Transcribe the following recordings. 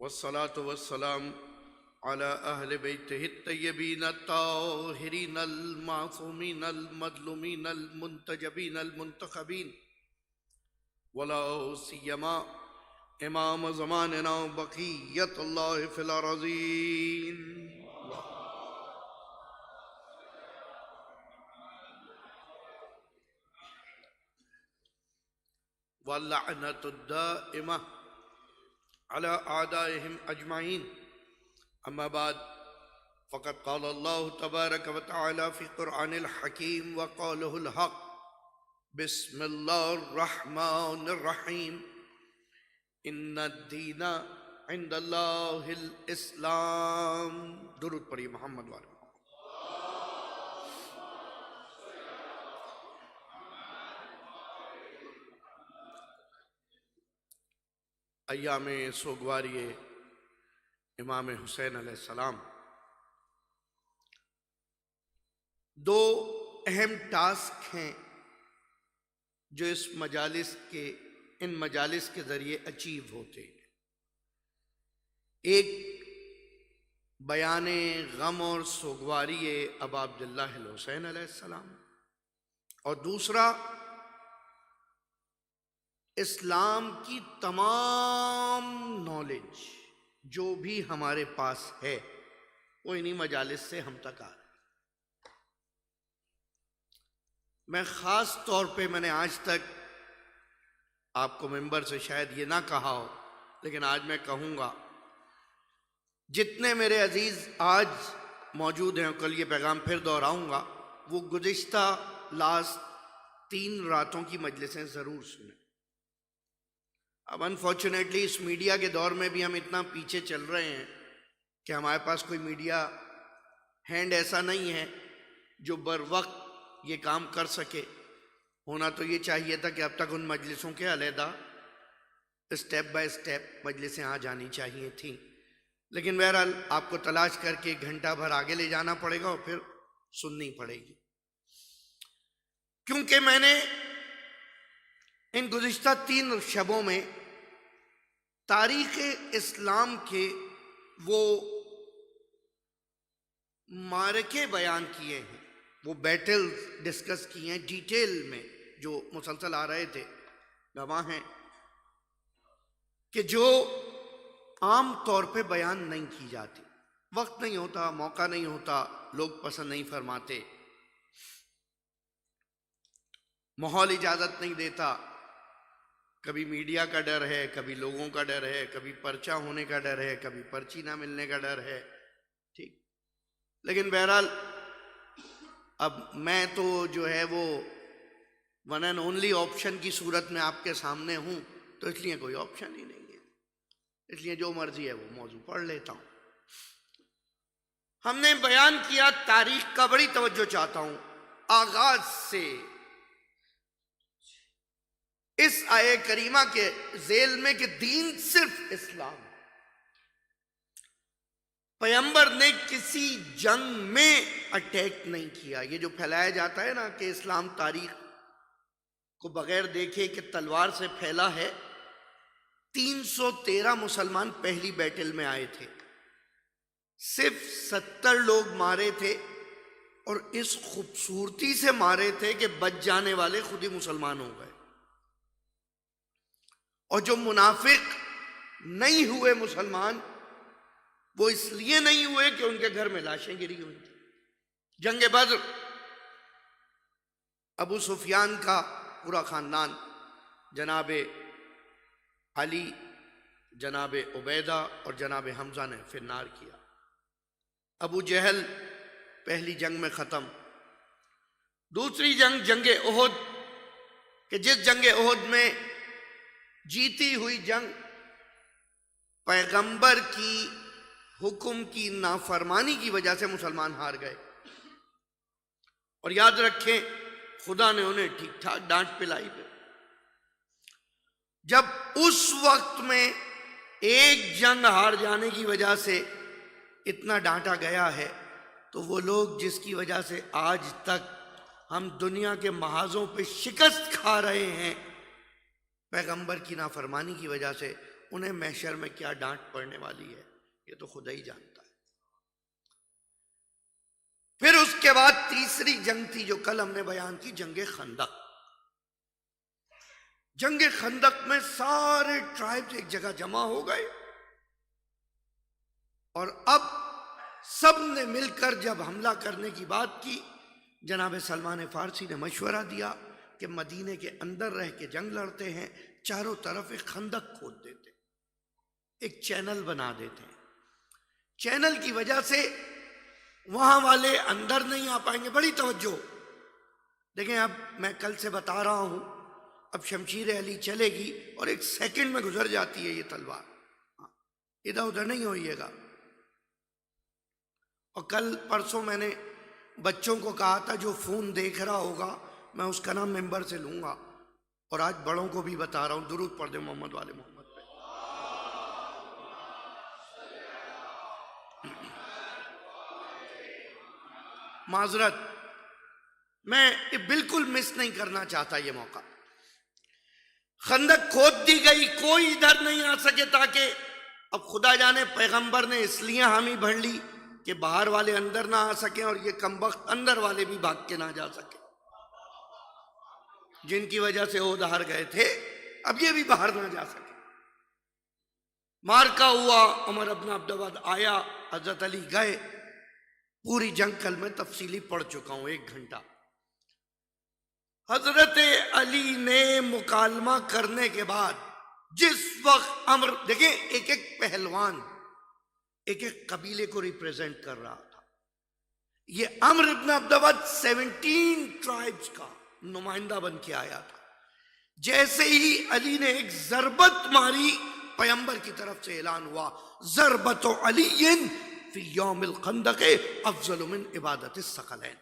والصلاة والسلام على أهل بيته الطيبين الطاهرين المعصومين المظلومين المنتجبين المنتخبين ولا سيما إمام زماننا بقية الله في الأراضين. واللعنة الدائمة على أعدائهم أجمعين. أما بعد فقد قال الله تبارك وتعالى في قرآن الحكيم وقوله الحق: بسم الله الرحمن الرحيم إن الدين عند الله الإسلام. درود پڑھیے محمد والے. ایام سوگواری امام حسین علیہ السلام دو اہم ٹاسک ہیں جو ان مجالس کے ذریعے اچیو ہوتے ہیں. ایک بیان غم اور سوگواری ابا عبداللہ الحسین علیہ السلام، اور دوسرا اسلام کی تمام نالج جو بھی ہمارے پاس ہے وہ انہی مجالس سے ہم تک آ رہا ہے. میں خاص طور پہ میں نے آج تک آپ کو ممبر سے شاید یہ نہ کہا ہو، لیکن آج میں کہوں گا، جتنے میرے عزیز آج موجود ہیں، کل یہ پیغام پھر دہراؤں گا، وہ گزشتہ لاسٹ 3 راتوں کی مجلسیں ضرور سنیں. اب انفارچونیٹلی اس میڈیا کے دور میں بھی ہم اتنا پیچھے چل رہے ہیں کہ ہمارے پاس کوئی میڈیا ہینڈ ایسا نہیں ہے جو بر وقت یہ کام کر سکے. ہونا تو یہ چاہیے تھا کہ اب تک ان مجلسوں کے علیحدہ اسٹیپ بائی اسٹیپ مجلسیں آ جانی چاہیے تھیں، لیکن بہرحال آپ کو تلاش کر کے 1 گھنٹہ بھر آگے لے جانا پڑے گا اور پھر سننی پڑے گی. کیونکہ میں نے ان گزشتہ 3 شبوں میں تاریخ اسلام کے وہ معرکے بیان کیے ہیں، وہ بیٹل ڈسکس کیے ہیں ڈیٹیل میں، جو مسلسل آ رہے تھے. گواہ ہیں کہ جو عام طور پہ بیان نہیں کی جاتی، وقت نہیں ہوتا، موقع نہیں ہوتا، لوگ پسند نہیں فرماتے، ماحول اجازت نہیں دیتا. کبھی میڈیا کا ڈر ہے، کبھی لوگوں کا ڈر ہے، کبھی پرچہ ہونے کا ڈر ہے، کبھی پرچی نہ ملنے کا ڈر ہے. ٹھیک، لیکن بہرحال اب میں تو جو ہے وہ ون اینڈ اونلی آپشن کی صورت میں آپ کے سامنے ہوں، تو اس لیے کوئی آپشن ہی نہیں ہے، اس لیے جو مرضی ہے وہ موضوع پڑھ لیتا ہوں. ہم نے بیان کیا تاریخ کا، بڑی توجہ چاہتا ہوں آغاز سے اس آیہ کریمہ کے ذیل میں کہ دین صرف اسلام. پیغمبر نے کسی جنگ میں اٹیک نہیں کیا. یہ جو پھیلایا جاتا ہے نا کہ اسلام تاریخ کو بغیر دیکھے کہ تلوار سے پھیلا ہے، 313 مسلمان پہلی بیٹل میں آئے تھے، صرف 70 لوگ مارے تھے، اور اس خوبصورتی سے مارے تھے کہ بچ جانے والے خود ہی مسلمان ہو گئے. اور جو منافق نہیں ہوئے مسلمان، وہ اس لیے نہیں ہوئے کہ ان کے گھر میں لاشیں گری ہوئی تھیں. جنگ بدر، ابو سفیان کا پورا خاندان، جناب علی، جناب عبیدہ اور جناب حمزہ نے فنار کیا. ابو جہل پہلی جنگ میں ختم. دوسری جنگ، جنگ احد، کہ جس جنگ احد میں جیتی ہوئی جنگ پیغمبر کی حکم کی نافرمانی کی وجہ سے مسلمان ہار گئے. اور یاد رکھیں خدا نے انہیں ٹھیک ٹھاک ڈانٹ پلائی. جب اس وقت میں ایک جنگ ہار جانے کی وجہ سے اتنا ڈانٹا گیا ہے، تو وہ لوگ جس کی وجہ سے آج تک ہم دنیا کے محاذوں پہ شکست کھا رہے ہیں پیغمبر کی نافرمانی کی وجہ سے، انہیں محشر میں کیا ڈانٹ پڑنے والی ہے یہ تو خدا ہی جانتا ہے۔ پھر اس کے بعد تیسری جنگ تھی جو کل ہم نے بیان کی، جنگ خندق۔ جنگ خندق میں سارے ٹرائبز ایک جگہ جمع ہو گئے، اور اب سب نے مل کر جب حملہ کرنے کی بات کی، جناب سلمان فارسی نے مشورہ دیا کہ مدینے کے اندر رہ کے جنگ لڑتے ہیں، چاروں طرف ایک خندق کھود دیتے، ایک چینل بنا دیتے ہیں۔ چینل کی وجہ سے وہاں والے اندر نہیں آ پائیں گے۔ بڑی توجہ دیکھیں، اب میں کل سے بتا رہا ہوں، اب شمشیر علی چلے گی اور ایک سیکنڈ میں گزر جاتی ہے یہ تلوار، ادھر ادھر نہیں ہوئیے گا۔ اور کل پرسوں میں نے بچوں کو کہا تھا جو فون دیکھ رہا ہوگا میں اس کا نام ممبر سے لوں گا، اور آج بڑوں کو بھی بتا رہا ہوں، درود پڑھ دیں محمد والے محمد پہ۔ معذرت، میں بالکل مس نہیں کرنا چاہتا یہ موقع۔ خندق کھود دی گئی، کوئی ادھر نہیں آ سکے، تاکہ اب خدا جانے پیغمبر نے اس لیے حامی بھر لی کہ باہر والے اندر نہ آ سکیں اور یہ کمبخت اندر والے بھی بھاگ کے نہ جا سکیں، جن کی وجہ سے وہ باہر گئے تھے، اب یہ بھی باہر نہ جا سکے۔ مارکا ہوا، عمر ابن عبدالعبد آیا، حضرت علی گئے۔ پوری جنگ کل میں تفصیلی پڑھ چکا ہوں، 1 گھنٹہ۔ حضرت علی نے مکالمہ کرنے کے بعد جس وقت امر، دیکھیں ایک ایک پہلوان ایک ایک قبیلے کو ریپریزنٹ کر رہا تھا، یہ عمر ابن عبدالعبد 17 ٹرائبز کا نمائندہ بن کے آیا تھا۔ جیسے ہی علی نے ایک ضربت ماری، پیغمبر کی طرف سے اعلان ہوا، ضربت علی فی یوم الخندق افضل من عبادت الثقلین۔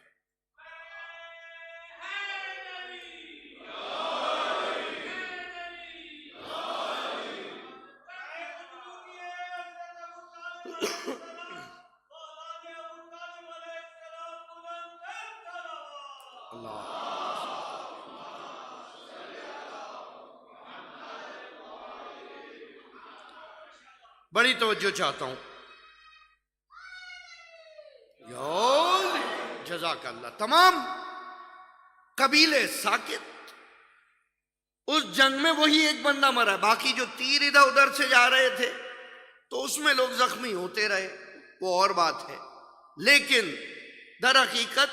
بڑی توجہ چاہتا ہوں، جزاک اللہ۔ تمام قبیلے ساکت، اس جنگ میں وہی ایک بندہ مرا، باقی جو تیر ادھر ادھر سے جا رہے تھے تو اس میں لوگ زخمی ہوتے رہے، وہ اور بات ہے، لیکن در حقیقت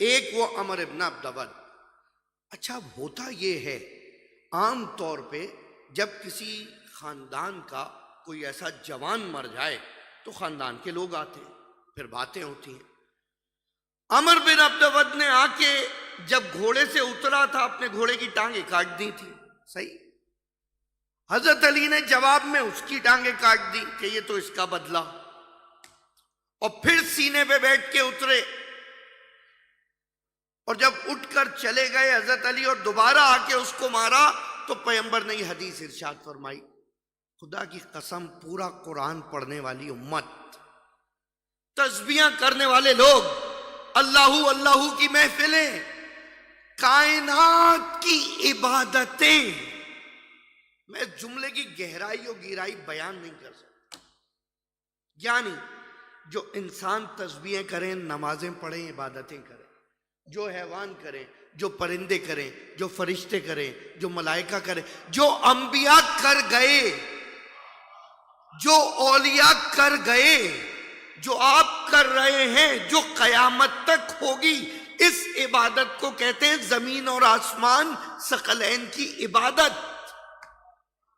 ایک وہ عمر ابن عبدالعبد۔ اچھا، اب ہوتا یہ ہے عام طور پہ جب کسی خاندان کا کوئی ایسا جوان مر جائے تو خاندان کے لوگ آتے ہیں، پھر باتیں ہوتی ہیں۔ عمر بن عبدالعبد نے آ کے جب گھوڑے سے اترا تھا، اپنے گھوڑے کی ٹانگیں کاٹ دی تھی، صحیح؟ حضرت علی نے جواب میں اس کی ٹانگیں کاٹ دی کہ یہ تو اس کا بدلہ، اور پھر سینے پہ بیٹھ کے اترے، اور جب اٹھ کر چلے گئے حضرت علی اور دوبارہ آ کے اس کو مارا، تو پیغمبر نے یہ حدیث ارشاد فرمائی، خدا کی قسم پورا قرآن پڑھنے والی امت، تسبیحاں کرنے والے لوگ، اللہ اللہ کی محفلیں، کائنات کی عبادتیں، میں اس جملے کی گہرائی اور گہرائی بیان نہیں کر سکتا۔ یعنی جو انسان تسبیحیں کریں، نمازیں پڑھیں، عبادتیں کریں، جو حیوان کریں، جو پرندے کریں، جو فرشتے کریں، جو ملائکہ کریں، جو انبیاء کر گئے، جو اولیاء کر گئے، جو آپ کر رہے ہیں، جو قیامت تک ہوگی، اس عبادت کو کہتے ہیں زمین اور آسمان ثقلین کی عبادت۔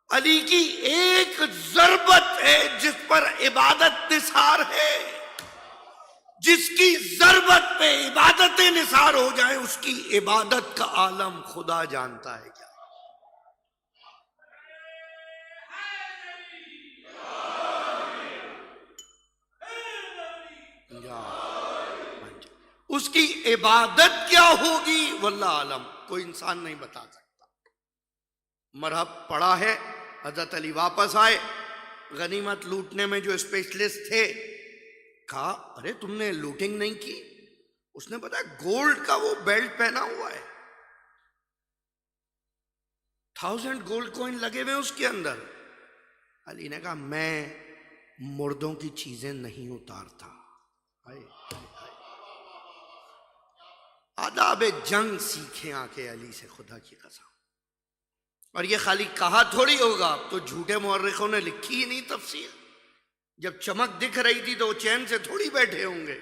علی کی ایک ضربت ہے جس پر عبادت نثار ہے، جس کی ضربت پہ عبادتیں نثار ہو جائیں، اس کی عبادت کا عالم خدا جانتا ہے کیا۔ اس کی عبادت کیا ہوگی واللہ عالم، کوئی انسان نہیں بتا سکتا۔ مرحب پڑا ہے، حضرت علی واپس آئے، غنیمت لوٹنے میں جو اسپیشلسٹ تھے کہا ارے تم نے لوٹنگ نہیں کی؟ اس نے بتایا گولڈ کا وہ بیلٹ پہنا ہوا ہے، 1000 گولڈ کوئن لگے ہوئے اس کے اندر، علی نے کہا میں مردوں کی چیزیں نہیں اتارتا. آداب جنگ سیکھیں آ کے علی سے، خدا کی قسم. اور یہ خالی کہا تھوڑی ہوگا، اب تو جھوٹے مورخوں نے لکھی ہی نہیں تفسیر. جب چمک دکھ رہی تھی تو وہ چین سے تھوڑی بیٹھے ہوں گے.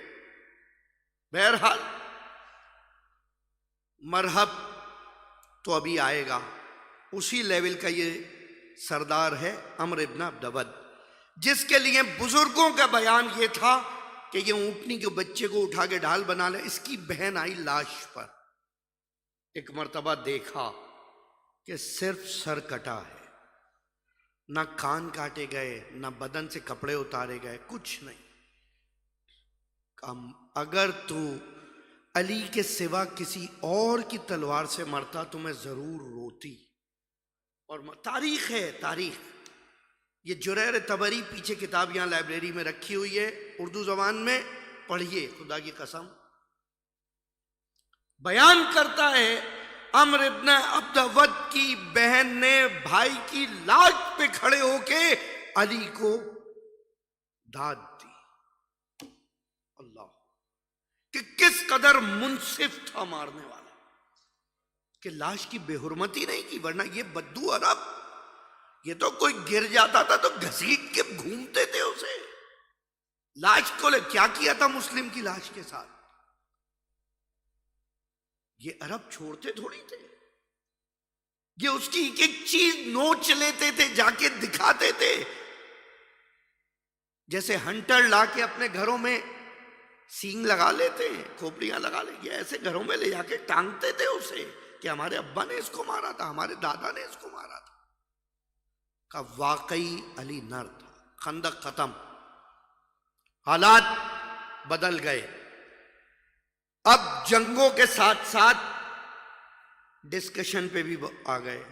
بہرحال مرحب تو ابھی آئے گا. اسی لیول کا یہ سردار ہے عمرو ابن عبدود، جس کے لیے بزرگوں کا بیان یہ تھا کہ یہ اونٹنی کے بچے کو اٹھا کے ڈھال بنا لے. اس کی بہن آئی لاش پر، ایک مرتبہ دیکھا کہ صرف سر کٹا ہے، نہ کان کاٹے گئے، نہ بدن سے کپڑے اتارے گئے، کچھ نہیں. اگر تو علی کے سوا کسی اور کی تلوار سے مرتا تو میں ضرور روتی. اور تاریخ ہے، تاریخ. یہ جریر طبری پیچھے کتاب یہاں لائبریری میں رکھی ہوئی ہے، اردو زبان میں، پڑھیے خدا کی قسم. بیان کرتا ہے عمرو ابن عبدود کی بہن نے بھائی کی لاش پہ کھڑے ہو کے علی کو داد دی. اللہ، کہ کس قدر منصف تھا مارنے والا، کہ لاش کی بے حرمتی نہیں کی. ورنہ یہ بدو عرب، یہ تو کوئی گر جاتا تھا تو گھسیٹ کے گھومتے تھے اسے. لاش کو لے کیا کیا تھا مسلم کی لاش کے ساتھ؟ یہ عرب چھوڑتے تھوڑی تھے. یہ اس کی ایک ایک چیز نوچ لیتے تھے، جا کے دکھاتے تھے. جیسے ہنٹر لا کے اپنے گھروں میں سینگ لگا لیتے ہیں، کھوپڑیاں لگا لیں، یہ ایسے گھروں میں لے جا کے ٹانگتے تھے اسے کہ ہمارے ابا نے اس کو مارا تھا، ہمارے دادا نے اس کو مارا تھا. کہ واقعی علی نر تھا. خندق ختم، حالات بدل گئے. اب جنگوں کے ساتھ ساتھ ڈسکشن پہ بھی آ گئے.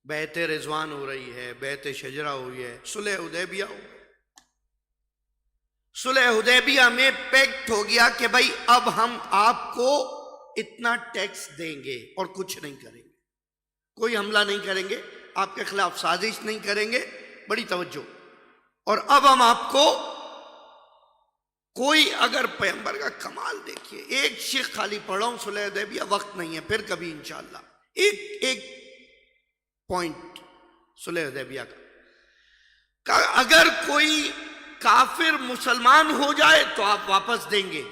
بیعت رضوان ہو رہی ہے، بیعت شجرہ ہوئی ہے، صلح حدیبیہ ہو. صلح حدیبیہ میں پیکٹ ہو گیا کہ بھائی اب ہم آپ کو اتنا ٹیکس دیں گے اور کچھ نہیں کریں گے، کوئی حملہ نہیں کریں گے، آپ کے خلاف سازش نہیں کریں گے. بڑی توجہ. اور اب ہم آپ کو کوئی اگر پیغمبر کا کمال دیکھیے، ایک شیخ خالی پڑھا ہوں صلح حدیبیہ، وقت نہیں ہے، پھر کبھی انشاءاللہ ایک پوائنٹ صلح حدیبیہ کا. اگر کوئی کافر مسلمان ہو جائے تو آپ واپس دیں گے.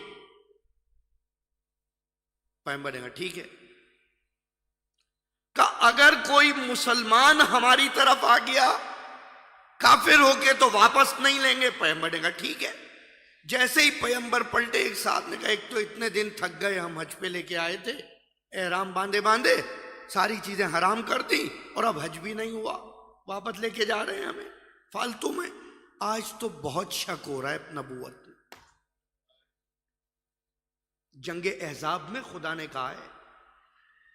پیغمبر نے کہا ٹھیک ہے. کہ اگر کوئی مسلمان ہماری طرف آ گیا کافر ہو کے تو واپس نہیں لیں گے. پیغمبر نے کہا ٹھیک ہے. جیسے ہی پیغمبر پلٹے، ایک ساتھ نے کہا ایک تو اتنے دن تھک گئے، ہم حج پہ لے کے آئے تھے، احرام باندھے ساری چیزیں حرام کر دی، اور اب حج بھی نہیں ہوا، واپس لے کے جا رہے ہیں ہمیں فالتو میں. آج تو بہت شک ہو رہا ہے نبوت میں. جنگ احزاب میں خدا نے کہا ہے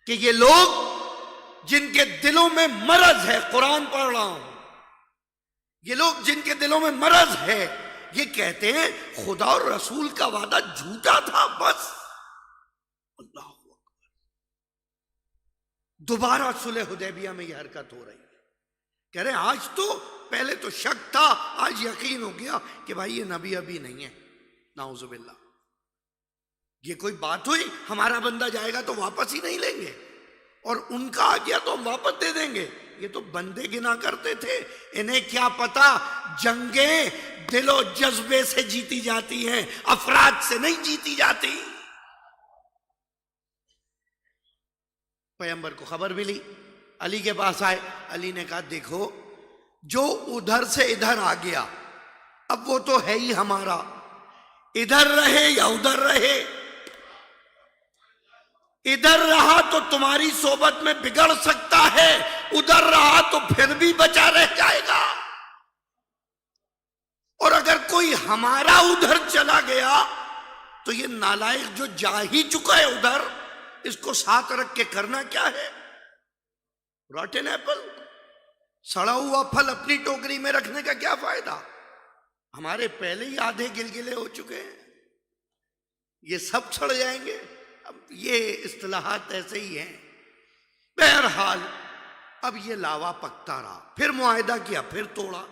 کہ یہ لوگ جن کے دلوں میں مرض ہے، قرآن پڑھ رہا ہوں، یہ لوگ جن کے دلوں میں مرض ہے، یہ کہتے ہیں خدا اور رسول کا وعدہ جھوٹا تھا. بس اللہ اکبر. دوبارہ صلح حدیبیہ میں یہ حرکت ہو رہی ہے. کہہ رہے ہیں آج تو، پہلے تو شک تھا، آج یقین ہو گیا کہ بھائی یہ نبی ابھی نہیں ہے. نعوذ باللہ. یہ کوئی بات ہوئی؟ ہمارا بندہ جائے گا تو واپس ہی نہیں لیں گے، اور ان کا آ گیا تو ہم واپس دے دیں گے. یہ تو بندے گنا کرتے تھے. انہیں کیا پتا جنگیں دل و جذبے سے جیتی جاتی ہیں، افراد سے نہیں جیتی جاتی. پیغمبر کو خبر ملی، علی کے پاس آئے. علی نے کہا دیکھو، جو ادھر سے ادھر آ گیا اب وہ تو ہے ہی ہمارا، ادھر رہے یا ادھر رہے. ادھر رہا تو تمہاری صحبت میں بگڑ سکتا ہے، ادھر رہا تو پھر بھی بچا رہ جائے گا. اور اگر کوئی ہمارا ادھر چلا گیا تو یہ نالائق جو جا ہی چکا ہے ادھر، اس کو ساتھ رکھ کے کرنا کیا ہے؟ راٹن ایپل، سڑا ہوا پھل اپنی ٹوکری میں رکھنے کا کیا فائدہ؟ ہمارے پہلے ہی آدھے گلگلے ہو چکے ہیں، یہ سب چھڑ جائیں گے. اب یہ اصطلاحات ایسے ہی ہیں. بہرحال اب یہ لاوا پکتا رہا، پھر معاہدہ کیا، پھر توڑا.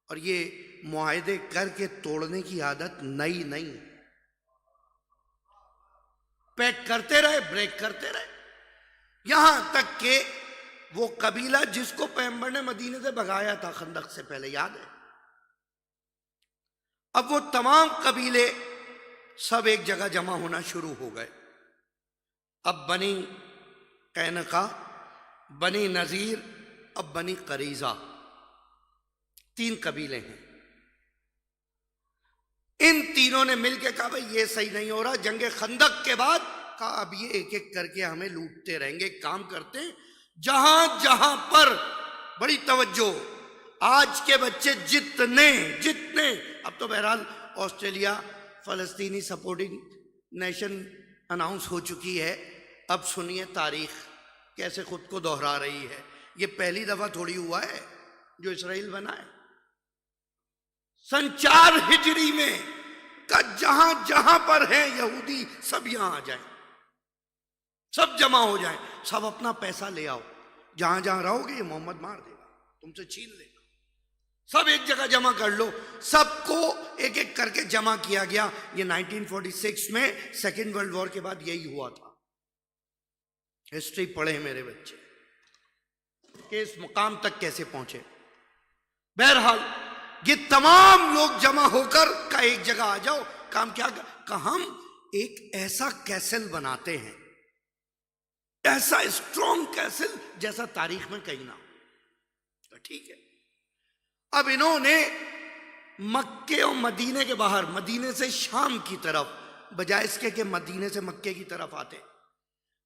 اور یہ معاہدے کر کے توڑنے کی عادت نئی نہیں، پیک کرتے رہے، بریک کرتے رہے، یہاں تک کہ وہ قبیلہ جس کو پیغمبر نے مدینے سے بھگایا تھا خندق سے پہلے، یاد ہے، اب وہ تمام قبیلے سب ایک جگہ جمع ہونا شروع ہو گئے. اب بنی قینقاع، بنی نذیر، اب بنی قریظہ، 3 قبیلے ہیں. ان تینوں نے مل کے کہا بھائی یہ صحیح نہیں ہو رہا. جنگ خندق کے بعد کہا اب یہ ایک ایک کر کے ہمیں لوٹتے رہیں گے. کام کرتے ہیں جہاں جہاں پر، بڑی توجہ، آج کے بچے جتنے اب تو بہرحال آسٹریلیا فلسطینی سپورٹنگ نیشن اناؤنس ہو چکی ہے. اب سنیے تاریخ کیسے خود کو دہرا رہی ہے. یہ پہلی دفعہ تھوڑی ہوا ہے جو اسرائیل بنا ہے. سن 4 ہجری میں کہ جہاں جہاں پر ہیں یہودی سب یہاں آ جائیں، سب جمع ہو جائیں، سب اپنا پیسہ لے آؤ. جہاں جہاں رہو گے یہ محمد مار دے گا، تم سے چھین لے گا. سب ایک جگہ جمع کر لو. سب کو ایک ایک کر کے جمع کیا گیا. یہ 1946 میں سیکنڈ ورلڈ وار کے بعد یہی ہوا تھا. ہسٹری پڑھیں میرے بچے کہ اس مقام تک کیسے پہنچے. بہرحال یہ تمام لوگ جمع ہو کر کا ایک جگہ آ جاؤ. کام کیا کہ ہم ایک ایسا کیسل بناتے ہیں، ایسا اسٹرانگ کیسل جیسا تاریخ میں کہیں نہ ہو. ٹھیک ہے. اب انہوں نے مکے اور مدینے کے باہر، مدینے سے شام کی طرف، بجائے اس کے کہ مدینے سے مکے کی طرف آتے،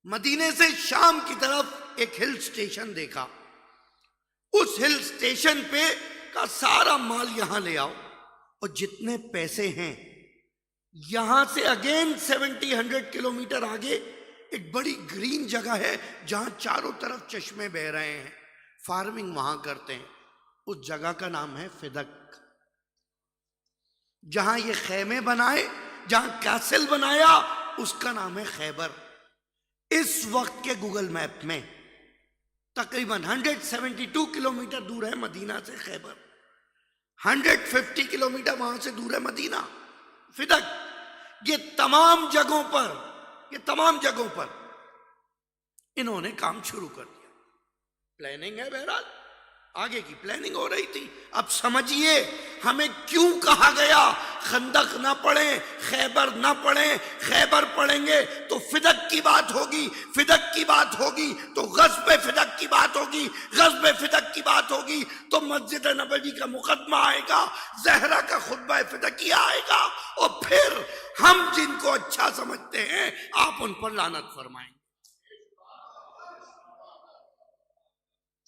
مدینے سے شام کی طرف ایک ہل سٹیشن دیکھا. اس ہل سٹیشن پہ کا سارا مال یہاں لے آؤ، اور جتنے پیسے ہیں یہاں سے اگین 70-100 کلومیٹر آگے ایک بڑی گرین جگہ ہے جہاں چاروں طرف چشمے بہ رہے ہیں، فارمنگ وہاں کرتے ہیں. اس جگہ کا نام ہے فدق. جہاں یہ خیمے بنائے، جہاں کیسل بنایا، اس کا نام ہے خیبر. اس وقت کے گوگل میپ میں تقریباً 172 کلومیٹر دور ہے مدینہ سے خیبر. 150 کلومیٹر وہاں سے دور ہے مدینہ. فدق. یہ تمام جگہوں پر انہوں نے کام شروع کر دیا. پلاننگ ہے، بہرحال آگے کی پلاننگ ہو رہی تھی. اب سمجھیے ہمیں کیوں کہا گیا خندق نہ پڑھیں، خیبر نہ پڑھیں. خیبر پڑھیں گے تو فدق کی بات ہوگی، فدق کی بات ہوگی تو غزب فدق کی بات ہوگی، غزب فدق کی بات ہوگی تو مسجد نبوی کا مقدمہ آئے گا، زہرا کا خطبہ فدقیہ آئے گا، اور پھر ہم جن کو اچھا سمجھتے ہیں آپ ان پر لعنت فرمائیں گے.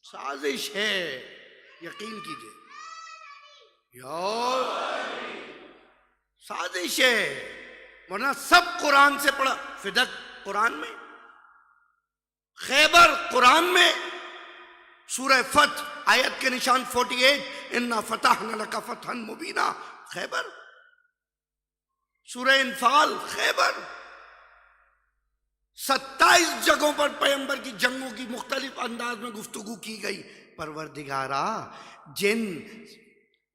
سازش ہے، یقین کیجئے یار، سازش ہے. ورنہ سب قرآن سے پڑھا. فدق قرآن میں، خیبر قرآن میں، سورہ فتح آیت کے نشان 48 انا فتحنا لک فتحا مبینا خیبر. سورہ انفال خیبر. 27 جگہوں پر پیغمبر کی جنگوں کی مختلف انداز میں گفتگو کی گئی. پروردگارا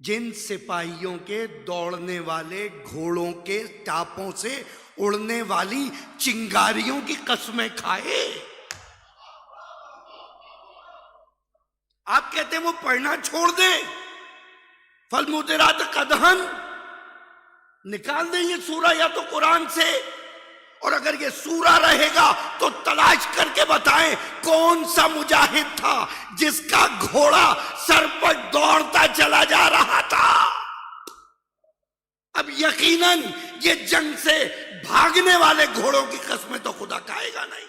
جن سپاہیوں کے دوڑنے والے گھوڑوں کے ٹاپوں سے اڑنے والی چنگاریوں کی قسمیں کھائے، آپ کہتے ہیں وہ پڑھنا چھوڑ دیں. فالمدرات قدحن نکال دیں یہ سورہ یا تو قرآن سے، اور اگر یہ سورہ رہے گا تو تلاش کر کے بتائیں کون سا مجاہد تھا جس کا گھوڑا سر پر دوڑتا چلا جا رہا تھا. اب یقیناً یہ جنگ سے بھاگنے والے گھوڑوں کی قسمیں تو خدا کھائے گا نہیں.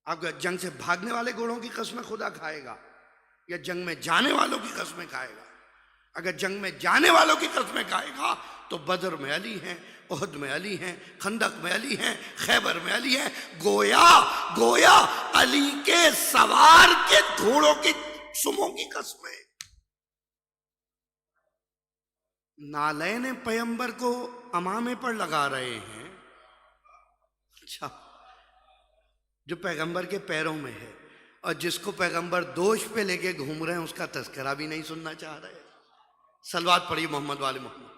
اب جنگ سے بھاگنے والے گھوڑوں کی قسمیں خدا کھائے گا یا جنگ میں جانے والوں کی قسمیں کھائے گا؟ اگر جنگ میں جانے والوں کی قسمیں کھائے گا تو بدر میں علی ہیں، احد میں علی ہیں، خندق میں علی ہیں، خیبر میں علی ہیں. گویا علی کے سوار کے گھوڑوں کی سموں کی قسمیں. نالین پیغمبر کو امامے پر لگا رہے ہیں. اچھا، جو پیغمبر کے پیروں میں ہے، اور جس کو پیغمبر دوش پہ لے کے گھوم رہے ہیں اس کا تذکرہ بھی نہیں سننا چاہ رہے. صلوات پڑھی محمد والے محمد.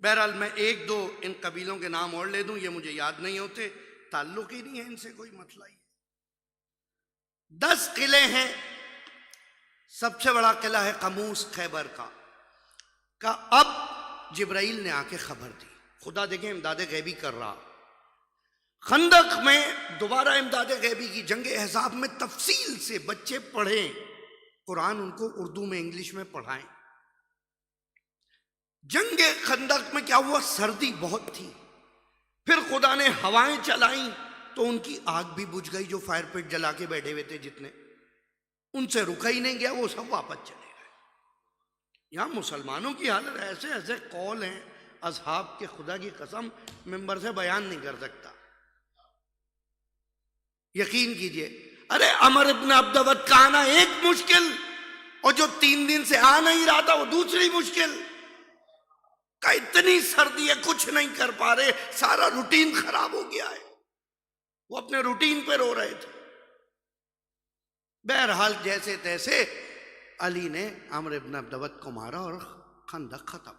بہرحال میں ایک دو ان قبیلوں کے نام اور لے دوں، یہ مجھے یاد نہیں ہوتے، تعلق ہی نہیں ہے ان سے کوئی مسئلہ ہی. 10 قلعے ہیں. سب سے بڑا قلعہ ہے قموس خیبر کا اب جبرائیل نے آ کے خبر دی. خدا دیکھیں امداد غیبی کر رہا. خندق میں دوبارہ امداد غیبی کی. جنگ احزاب میں تفصیل سے بچے پڑھیں قرآن، ان کو اردو میں انگلش میں پڑھائیں. جنگ خندق میں کیا ہوا؟ سردی بہت تھی، پھر خدا نے ہوائیں چلائیں تو ان کی آگ بھی بجھ گئی. جو فائر پٹ جلا کے بیٹھے ہوئے تھے جتنے، ان سے رکا ہی نہیں گیا، وہ سب واپس چلے گئے. یہاں مسلمانوں کی حالت ایسے ایسے قول ہیں اصحاب کے، خدا کی قسم ممبر سے بیان نہیں کر سکتا. یقین کیجئے، ارے عمر ابن عبدود کا آنا ایک مشکل، اور جو 3 دن سے آ نہیں رہا تھا وہ دوسری مشکل. کہ اتنی سردی ہے کچھ نہیں کر پا رہے، سارا روٹین خراب ہو گیا ہے. وہ اپنے روٹین پہ رو رہے تھے. بہرحال جیسے تیسے علی نے عمر ابن عبدود کو مارا اور خندق ختم.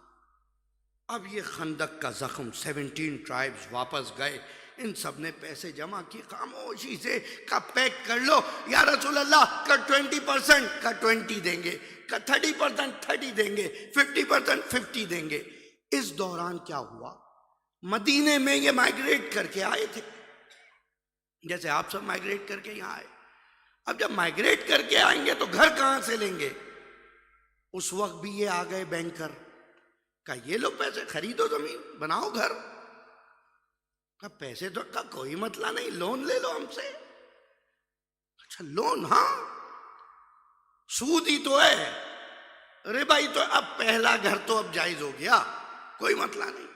اب یہ خندق کا زخم 17 ٹرائبز واپس گئے. ان سب نے پیسے جمع کی خاموشی سے، کا پیک کر لو یا رسول اللہ، کا 20% کا 20 دیں گے، کا 30% 30 دیں گے، 50% 50 دیں گے. اس دوران کیا ہوا؟ مدینے میں یہ مائیگریٹ کر کے آئے تھے، جیسے آپ سب مائیگریٹ کر کے یہاں آئے. اب جب مائیگریٹ کر کے آئیں گے تو گھر کہاں سے لیں گے؟ اس وقت بھی یہ آ گئے بینکر، کہا یہ لو پیسے، خریدو زمین، بناؤ گھر. کہا پیسے تو کا کوئی مسئلہ نہیں، لون لے لو ہم سے. اچھا لون؟ ہاں سود ہی تو ہے، ربا ہی تو. اب پہلا گھر تو اب جائز ہو گیا، کوئی مسئلہ نہیں،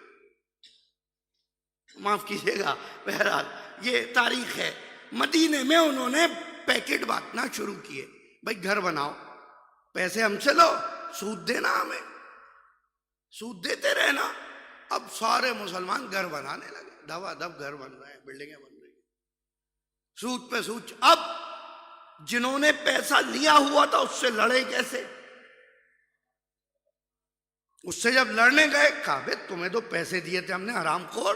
معاف کیجیے گا. بہرحال یہ تاریخ ہے. مدینے میں انہوں نے پیکٹ بانٹنا شروع کیے، بھائی گھر بناؤ، پیسے ہم سے لو، سود دینا ہمیں، سود دیتے رہنا. اب سارے مسلمان گھر بنانے لگے، دبا دب گھر بن رہے ہیں، بلڈنگیں بن رہی ہیں، سود پہ سود. اب جنہوں نے پیسہ لیا ہوا تھا اس سے لڑے کیسے؟ اس سے جب لڑنے گئے، کہا بے تمہیں تو پیسے دیے تھے ہم نے حرام خور.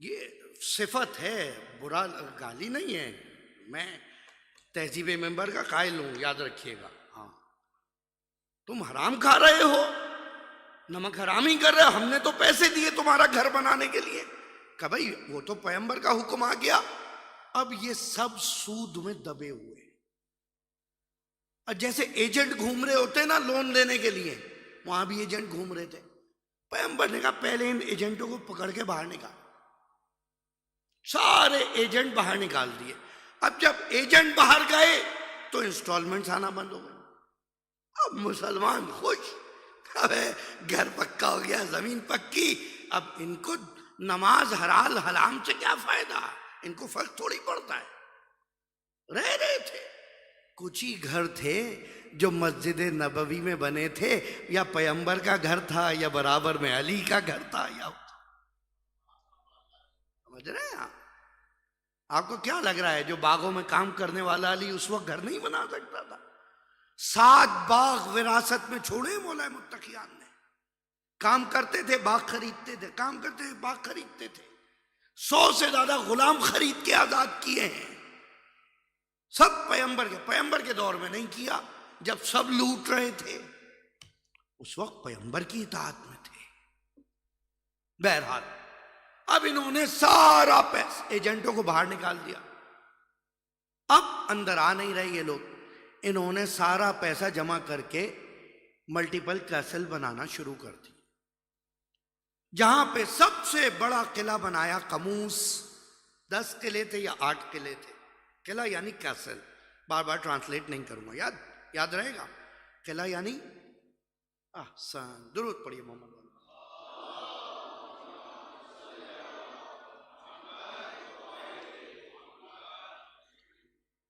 یہ صفت ہے، برا گالی نہیں ہے. میں تہذیب ممبر کا قائل ہوں، یاد رکھیے گا. ہاں تم حرام کھا رہے ہو، نمک حرام ہی کر رہے ہو، ہم نے تو پیسے دیے تمہارا گھر بنانے کے لیے. کہ بھائی وہ تو پیغمبر کا حکم آ گیا. اب یہ سب سود میں دبے ہوئے. جیسے ایجنٹ گھوم رہے ہوتے ہیں نا لون لینے کے لیے، وہاں بھی ایجنٹ گھوم رہے تھے. پیغمبر نے کہا پہلے ان ایجنٹوں کو پکڑ کے باہر نکال. سارے ایجنٹ باہر نکال دیے. اب جب ایجنٹ باہر گئے تو انسٹالمنٹس آنا بند ہو گئے. اب مسلمان خوش، گھر پکا ہو گیا، زمین پکی. اب ان کو نماز حلال حرام سے کیا فائدہ؟ ان کو فرق تھوڑی پڑتا ہے. رہ رہے تھے. کچھ ہی گھر تھے جو مسجد نبوی میں بنے تھے، یا پیغمبر کا گھر تھا، یا برابر میں علی کا گھر تھا، یا سمجھ رہے ہیں آپ کو کیا لگ رہا ہے جو باغوں میں کام کرنے والا علی اس وقت گھر نہیں بنا سکتا تھا؟ 7 باغ وراثت میں چھوڑے مولا متقیان نے. کام کرتے تھے باغ خریدتے تھے، کام کرتے تھے باغ خریدتے تھے. 100 سے زیادہ غلام خرید کے آزاد کیے ہیں. سب پیغمبر کے دور میں نہیں کیا، جب سب لوٹ رہے تھے اس وقت پیغمبر کی اطاعت میں تھے. بہرحال اب انہوں نے سارا پیسہ ایجنٹوں کو باہر نکال دیا. اب اندر آ نہیں رہے یہ لوگ. انہوں نے سارا پیسہ جمع کر کے ملٹیپل کیسل بنانا شروع کر دی. جہاں پہ سب سے بڑا قلعہ بنایا قموس. 10 قلعے تھے یا 8 قلعے تھے. قلعہ یعنی کیسل، بار بار ٹرانسلیٹ نہیں کروں گا، یاد رہے گا. قلعہ یعنی احسن، درود پڑھیے محمد.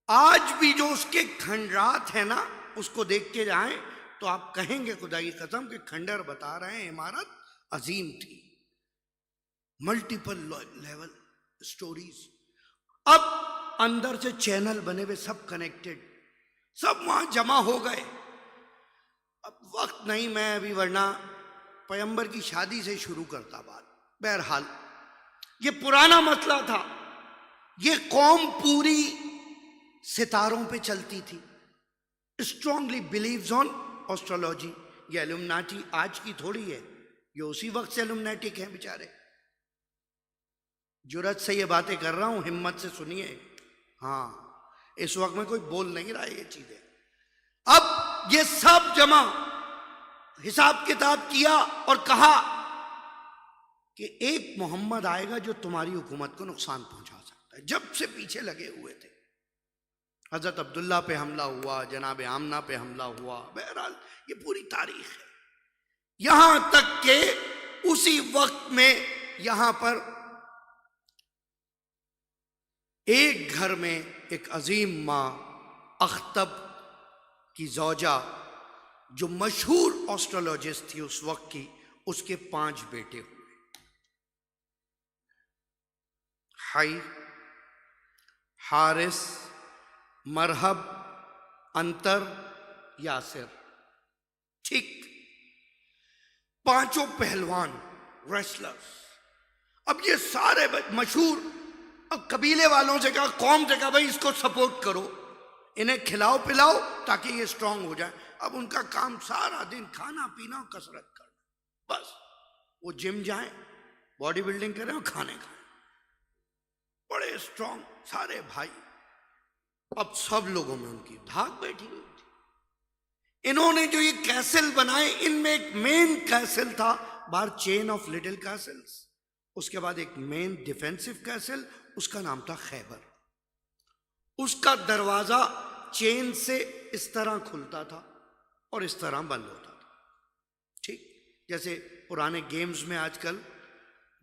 آج بھی جو اس کے کھنڈرات ہیں نا، اس کو دیکھ کے جائیں تو آپ کہیں گے خدا کی قسم کہ کھنڈر بتا رہے ہیں عمارت عظیم تھی. Multiple level stories. اب اندر سے چینل بنے ہوئے سب کنیکٹڈ, سب وہاں جمع ہو گئے. اب وقت نہیں میں ابھی ورنہ پیغمبر کی شادی سے شروع کرتا بات. بہرحال یہ پرانا مسئلہ تھا. یہ قوم پوری ستاروں پہ چلتی تھی. اسٹرانگلی بلیوز آن ایسٹرولوجی. یہ الومناٹی آج کی تھوڑی ہے, یہ اسی وقت سے الومناٹک ہیں بیچارے. جرات سے یہ باتیں کر رہا ہوں, ہمت سے سنیے. ہاں اس وقت میں کوئی بول نہیں رہا یہ چیزیں. اب یہ سب جمع حساب کتاب کیا اور کہا کہ ایک محمد آئے گا جو تمہاری حکومت کو نقصان پہنچا سکتا ہے. جب سے پیچھے لگے ہوئے تھے. حضرت عبداللہ پہ حملہ ہوا, جناب آمنہ پہ حملہ ہوا. بہرحال یہ پوری تاریخ ہے. یہاں تک کہ اسی وقت میں یہاں پر ایک گھر میں ایک عظیم ماں اختب کی زوجہ جو مشہور ایسٹرولوجسٹ تھی اس وقت کی, اس کے 5 بیٹے ہوئے. حی, حارث, مرہب, انتر, یاسر. ٹھیک, 5 پہلوان ریسلرز. اب یہ سارے مشہور. اب قبیلے والوں سے کہا, قوم سے کہا بھائی اس کو سپورٹ کرو, انہیں کھلاؤ پلاؤ تاکہ یہ اسٹرانگ ہو جائے. اب ان کا کام سارا دن کھانا پینا اور کسرت کرنا. بس وہ جم جائیں, باڈی بلڈنگ کریں اور کھانے کھائیں. بڑے اسٹرانگ سارے بھائی. اب سب لوگوں میں ان کی دھاک بیٹھی ہوئی تھی. انہوں نے جو یہ کیسل بنائے, ان میں ایک مین کیسل تھا, باہر چین آف لٹل کیسلز. اس کے بعد ایک مین ڈیفینسو کیسل, اس کا نام تھا خیبر. اس کا دروازہ چین سے اس طرح کھلتا تھا اور اس طرح بند ہوتا تھا. ٹھیک, جیسے پرانے گیمز میں آج کل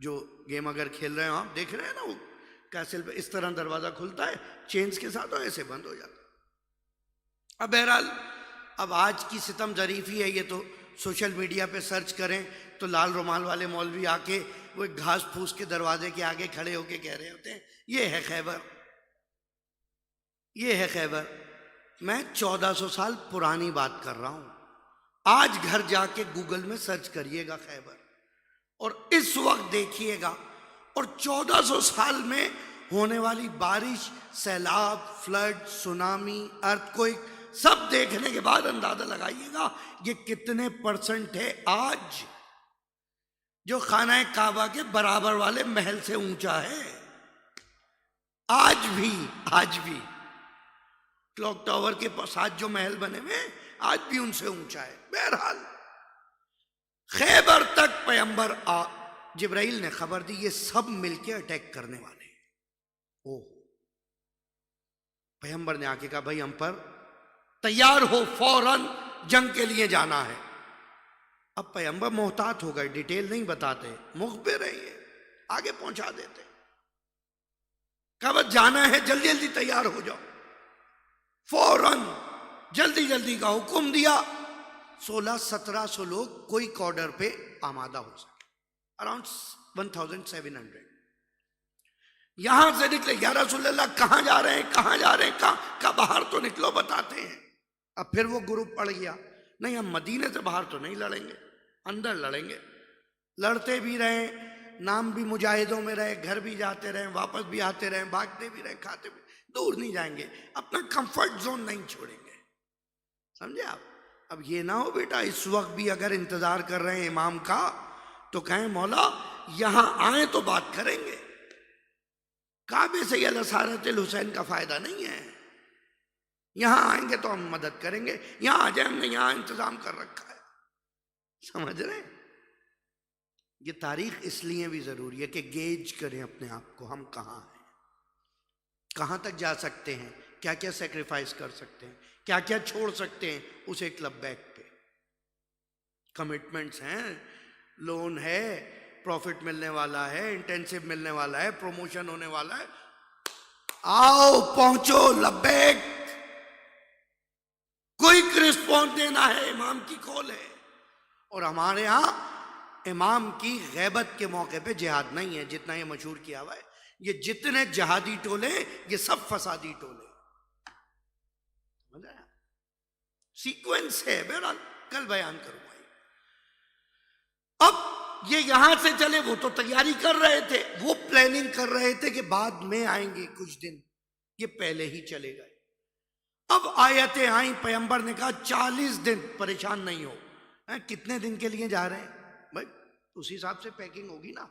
جو گیم اگر کھیل رہے ہیں آپ دیکھ رہے ہیں نا, وہ کیسل پہ اس طرح دروازہ کھلتا ہے چینز کے ساتھ اور ایسے بند ہو جاتا. اب بہرحال اب آج کی ستم ظریفی ہے یہ, تو سوشل میڈیا پہ سرچ کریں تو لال رومال والے مولوی آ کے وہ ایک گھاس پھوس کے دروازے کے آگے کھڑے ہو کے کہہ رہے ہوتے ہیں یہ ہے خیبر, یہ ہے خیبر. میں 1400 سال پرانی بات کر رہا ہوں. آج گھر جا کے گوگل میں سرچ کریے گا خیبر, اور اس وقت دیکھیے گا, اور 1400 سال میں ہونے والی بارش, سیلاب, فلڈ, سونامی, ارتھ کوئک, سب دیکھنے کے بعد اندازہ لگائیے گا یہ کتنے % ہے آج جو خانہ کعبہ کے برابر والے محل سے اونچا ہے. آج بھی کلاک ٹاور کے ساتھ جو محل بنے ہوئے آج بھی ان سے اونچا ہے. بہرحال خیبر تک پیغمبر جبرائیل نے خبر دی یہ سب مل کے اٹیک کرنے والے ہیں. پیغمبر نے آ کے کہا بھائی ہم پر تیار ہو, فوراً جنگ کے لیے جانا ہے. اب پیغمبر محتاط ہو گئے, ڈیٹیل نہیں بتاتے, مخبر ہیں یہ, آگے پہنچا دیتے. کہا بس جانا ہے, جلدی جلدی تیار ہو جاؤ. فوراً جلدی جلدی کا حکم دیا. 1600-1700 لوگ کوئی آرڈر پہ آمادہ ہو سکے, اراؤنڈ 1700. یہاں سے نکلے, یا رسول اللہ کہاں جا رہے ہیں, کہاں جا رہے ہیں, کہاں باہر تو نکلو, بتاتے ہیں. اب پھر وہ گروپ پڑ گیا, نہیں ہم مدینے سے باہر تو نہیں لڑیں گے, اندر لڑیں گے. لڑتے بھی رہیں, نام بھی مجاہدوں میں رہے, گھر بھی جاتے رہیں, واپس بھی آتے رہیں, بھاگتے بھی رہیں, کھاتے بھی, دور نہیں جائیں گے, اپنا کمفرٹ زون نہیں چھوڑیں گے. سمجھے آپ؟ اب یہ نہ ہو بیٹا اس وقت بھی اگر انتظار کر رہے ہیں امام کا تو کہیں مولا یہاں آئیں تو بات کریں گے. کعبے سے یا لسارت الحسین کا فائدہ نہیں ہے, یہاں آئیں گے تو ہم مدد کریں گے, یہاں آ جائیں, ہم نے یہاں انتظام کر رکھا ہے. سمجھ رہے ہیں؟ یہ تاریخ اس لیے بھی ضروری ہے کہ گیج کریں اپنے آپ کو, ہم کہاں ہیں, کہاں تک جا سکتے ہیں, کیا کیا سیکریفائس کر سکتے ہیں, کیا کیا چھوڑ سکتے ہیں اس ایک لبیک پہ. کمٹمنٹس ہیں, لون ہے, پروفٹ ملنے والا ہے, انٹینسو ملنے والا ہے, پروموشن ہونے والا ہے, آؤ پہنچو لبیک. کوئک رسپانس رسپانس دینا ہے، امام کی کال ہے. اور ہمارے ہاں امام کی غیبت کے موقع پہ جہاد نہیں ہے، جتنا یہ مشہور کیا ہوا ہے. یہ جتنے جہادی ٹولے یہ سب فسادی ٹولے. سیکوینس ہے، بہرحال کل بیان کروں گا. اب یہ یہاں سے چلے، وہ تو تیاری کر رہے تھے، وہ پلاننگ کر رہے تھے کہ بعد میں آئیں گے کچھ دن، یہ پہلے ہی چلے گئے. اب آیتیں آئیں، پیغمبر نے کہا 40 دن پریشان نہیں ہو. کتنے دن کے لیے جا رہے ہیں بھائی؟ اسی حساب سے پیکنگ ہوگی نا.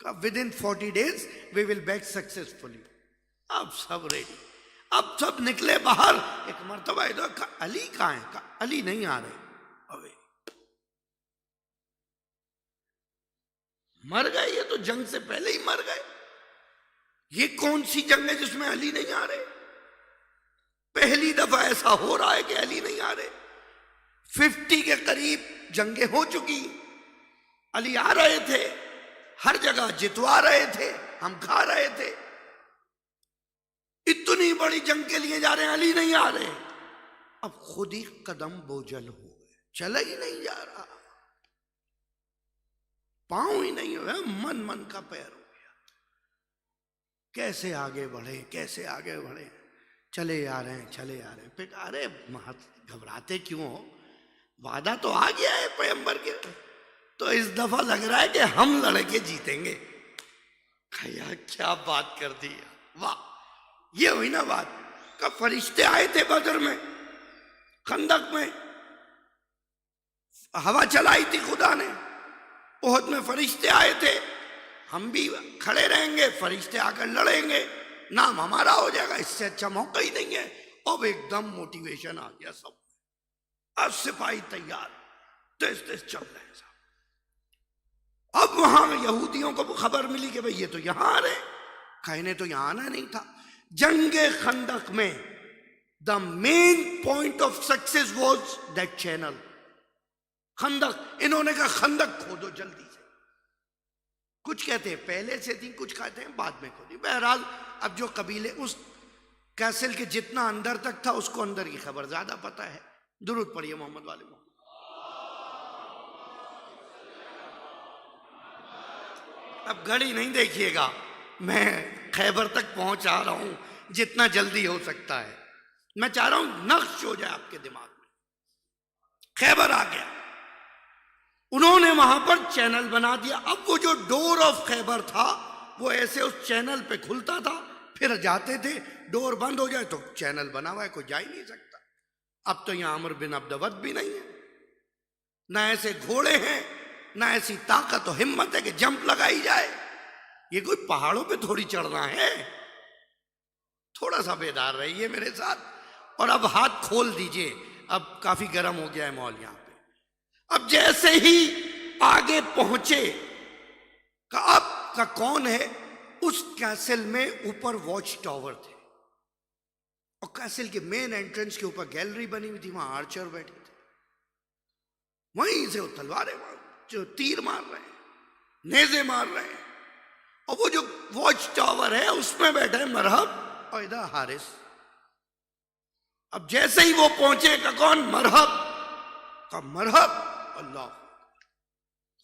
کہا within 40 days we will back successfully. اب سب ریڈی، اب سب نکلے باہر. ایک مرتبہ ادھر کہا علی کہاں ہے؟ کہا علی نہیں آ رہے. ابے مر گئے، یہ تو جنگ سے پہلے ہی مر گئے. یہ کون سی جنگ ہے جس میں علی نہیں آ رہے؟ پہلی دفعہ ایسا ہو رہا ہے کہ علی نہیں آ رہے. 50 کے قریب جنگیں ہو چکی، علی آ رہے تھے، ہر جگہ جتوا رہے تھے، ہم کھا رہے تھے. اتنی بڑی جنگ کے لیے جا رہے ہیں، علی نہیں آ رہے. اب خود ہی قدم بوجھل ہو گئے، چلا ہی نہیں جا رہا، پاؤں ہی نہیں ہوا، من کا پیر ہو گیا. کیسے آگے بڑھے، کیسے آگے بڑھے؟ چلے آ رہے ہیں، چلے آ رہے ہیں. پھر ارے گھبراتے کیوں ہو؟ وعدہ تو آ گیا ہے پیغمبر کے، تو اس دفعہ لگ رہا ہے کہ ہم لڑ کے جیتیں گے. کیا بات کر دی، واہ! یہ ہوئی نا بات. کہ فرشتے آئے تھے بدر میں، خندق میں ہوا چلائی تھی خدا نے. احد میں فرشتے آئے تھے، ہم بھی کھڑے رہیں گے، فرشتے آ کر لڑیں گے، نام ہمارا ہو جائے گا. اس سے اچھا موقع ہی نہیں ہے. اب ایک دم موٹیویشن آ گیا سب. اب سپاہی تیار، تیز تیز چل رہے ہیں صاحب. اب وہاں یہودیوں کو خبر ملی کہ بھئی یہ تو یہاں آ رہے ہیں. کہنے تو یہاں آنا نہیں تھا. جنگ خندق میں the main point of success was that channel. خندق، انہوں نے کہا خندق کھودو جلدی سے. کچھ کہتے ہیں پہلے سے تھی، کچھ کہتے ہیں بعد میں کھودی. بہرحال اب جو قبیلے اس کیسل کے جتنا اندر تک تھا اس کو اندر کی خبر زیادہ پتہ ہے. درود پڑھیے محمد والے محمد. اب گھڑی نہیں دیکھیے گا، میں خیبر تک پہنچا رہا ہوں جتنا جلدی ہو سکتا ہے. میں چاہ رہا ہوں نقش ہو جائے آپ کے دماغ میں. خیبر آ گیا، انہوں نے وہاں پر چینل بنا دیا. اب وہ جو ڈور آف خیبر تھا وہ ایسے اس چینل پہ کھلتا تھا، پھر جاتے تھے. ڈور بند ہو جائے تو چینل بنا ہوا ہے، کوئی جا ہی نہیں سکتا. اب تو یہاں عمر بن عبدود بھی نہیں ہے، نہ ایسے گھوڑے ہیں، نہ ایسی طاقت و ہمت ہے کہ جمپ لگائی جائے. یہ کوئی پہاڑوں پہ تھوڑی چڑھنا ہے. تھوڑا سا بیدار رہیے میرے ساتھ. اور اب ہاتھ کھول دیجئے، اب کافی گرم ہو گیا ہے ماحول یہاں پہ. اب جیسے ہی آگے پہنچے کہ اب کا کون ہے؟ اس کیسل میں اوپر واچ ٹاور تھے، اور کیسل کے مین انٹرنس کے اوپر گیلری بنی ہوئی تھی، وہاں آرچر بیٹھے تھے. وہیں سے وہ تلواریں جو تیر مار رہے ہیں، نیزے مار رہے ہیں. اور وہ جو واچ ٹاور ہے اس میں بیٹھے ہیں مرحب اور ادھر حارث. اب جیسے ہی وہ پہنچے کہ کون؟ مرحب. کہ مرحب. اللہ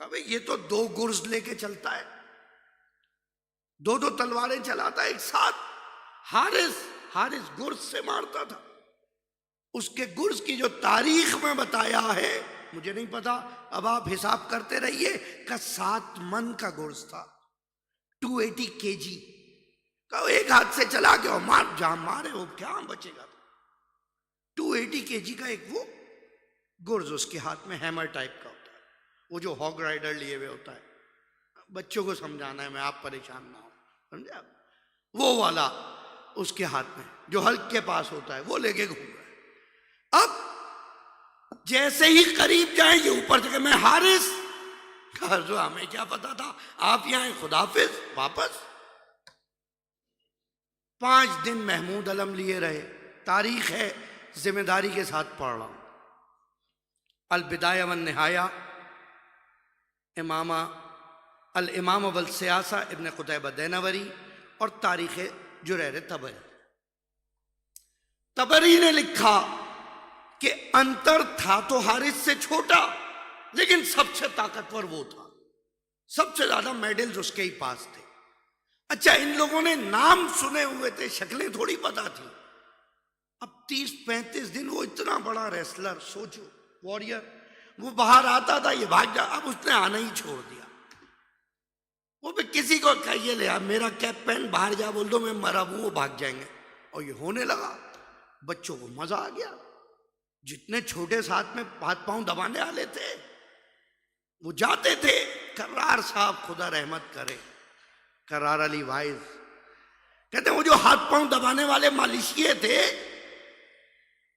کہ بھئی یہ تو 2 گرز لے کے چلتا ہے، 2 تلواریں چلاتا ہے ایک ساتھ. حارث گرز سے مارتا تھا. اس کے گرز کی جو تاریخ میں بتایا ہے مجھے نہیں پتا، اب آپ حساب کرتے رہیے، کہ 7 من کا گرز تھا، 280 kg کا. ایک ہاتھ سے چلا کے اور مار، جہاں مارے وہ کیا بچے گا. 280 kg کا ایک وہ گرز اس کے ہاتھ میں ہیمر ٹائپ کا ہوتا ہے، وہ جو ہاگ رائڈر لیے ہوئے ہوتا ہے. بچوں کو سمجھانا ہے میں، آپ پریشان نہ ہو، سمجھے آپ؟ وہ والا اس کے ہاتھ میں جو حلق کے پاس ہوتا ہے وہ لے کے گھوم رہا ہے. اب جیسے ہی قریب جائیں یہ اوپر سے کہ میں حارث. جو ہمیں کیا پتا تھا آپ یہاں خداحافظ. واپس 5 دن محمود علم لیے رہے. تاریخ ہے، ذمہ داری کے ساتھ پڑھ رہا ہوں. البدایہ والنہایہ، الامام والسیاسہ ابن قتیبہ دینوری، اور تاریخ جریر طبری. طبری نے لکھا کہ انتر تھا تو حارث سے چھوٹا، لیکن سب سے طاقتور وہ تھا، سب سے زیادہ میڈلز اس کے ہی پاس تھے۔ اچھا، ان لوگوں نے نام سنے ہوئے تھے، شکلیں تھوڑی پتا تھی۔ اب 30-35 دن وہ اتنا بڑا ریسلر، سوچو، واریر، وہ باہر آتا تھا، یہ بھاگ جا، اب اس نے آنا ہی چھوڑ دیا۔ وہ بھی کسی کو کہیے لے میرا کیپ پہن، باہر جا بول دو میں مرا ہوں، وہ بھاگ جائیں گے۔ اور یہ ہونے لگا، بچوں کو مزہ آ گیا، جتنے چھوٹے ساتھ میں ہاتھ پاؤں دبانے والے تھے وہ جاتے تھے۔ کرار صاحب خدا رحمت کرے، کرار علی وائز، کہتے ہیں وہ جو ہاتھ پاؤں دبانے والے مالشیے تھے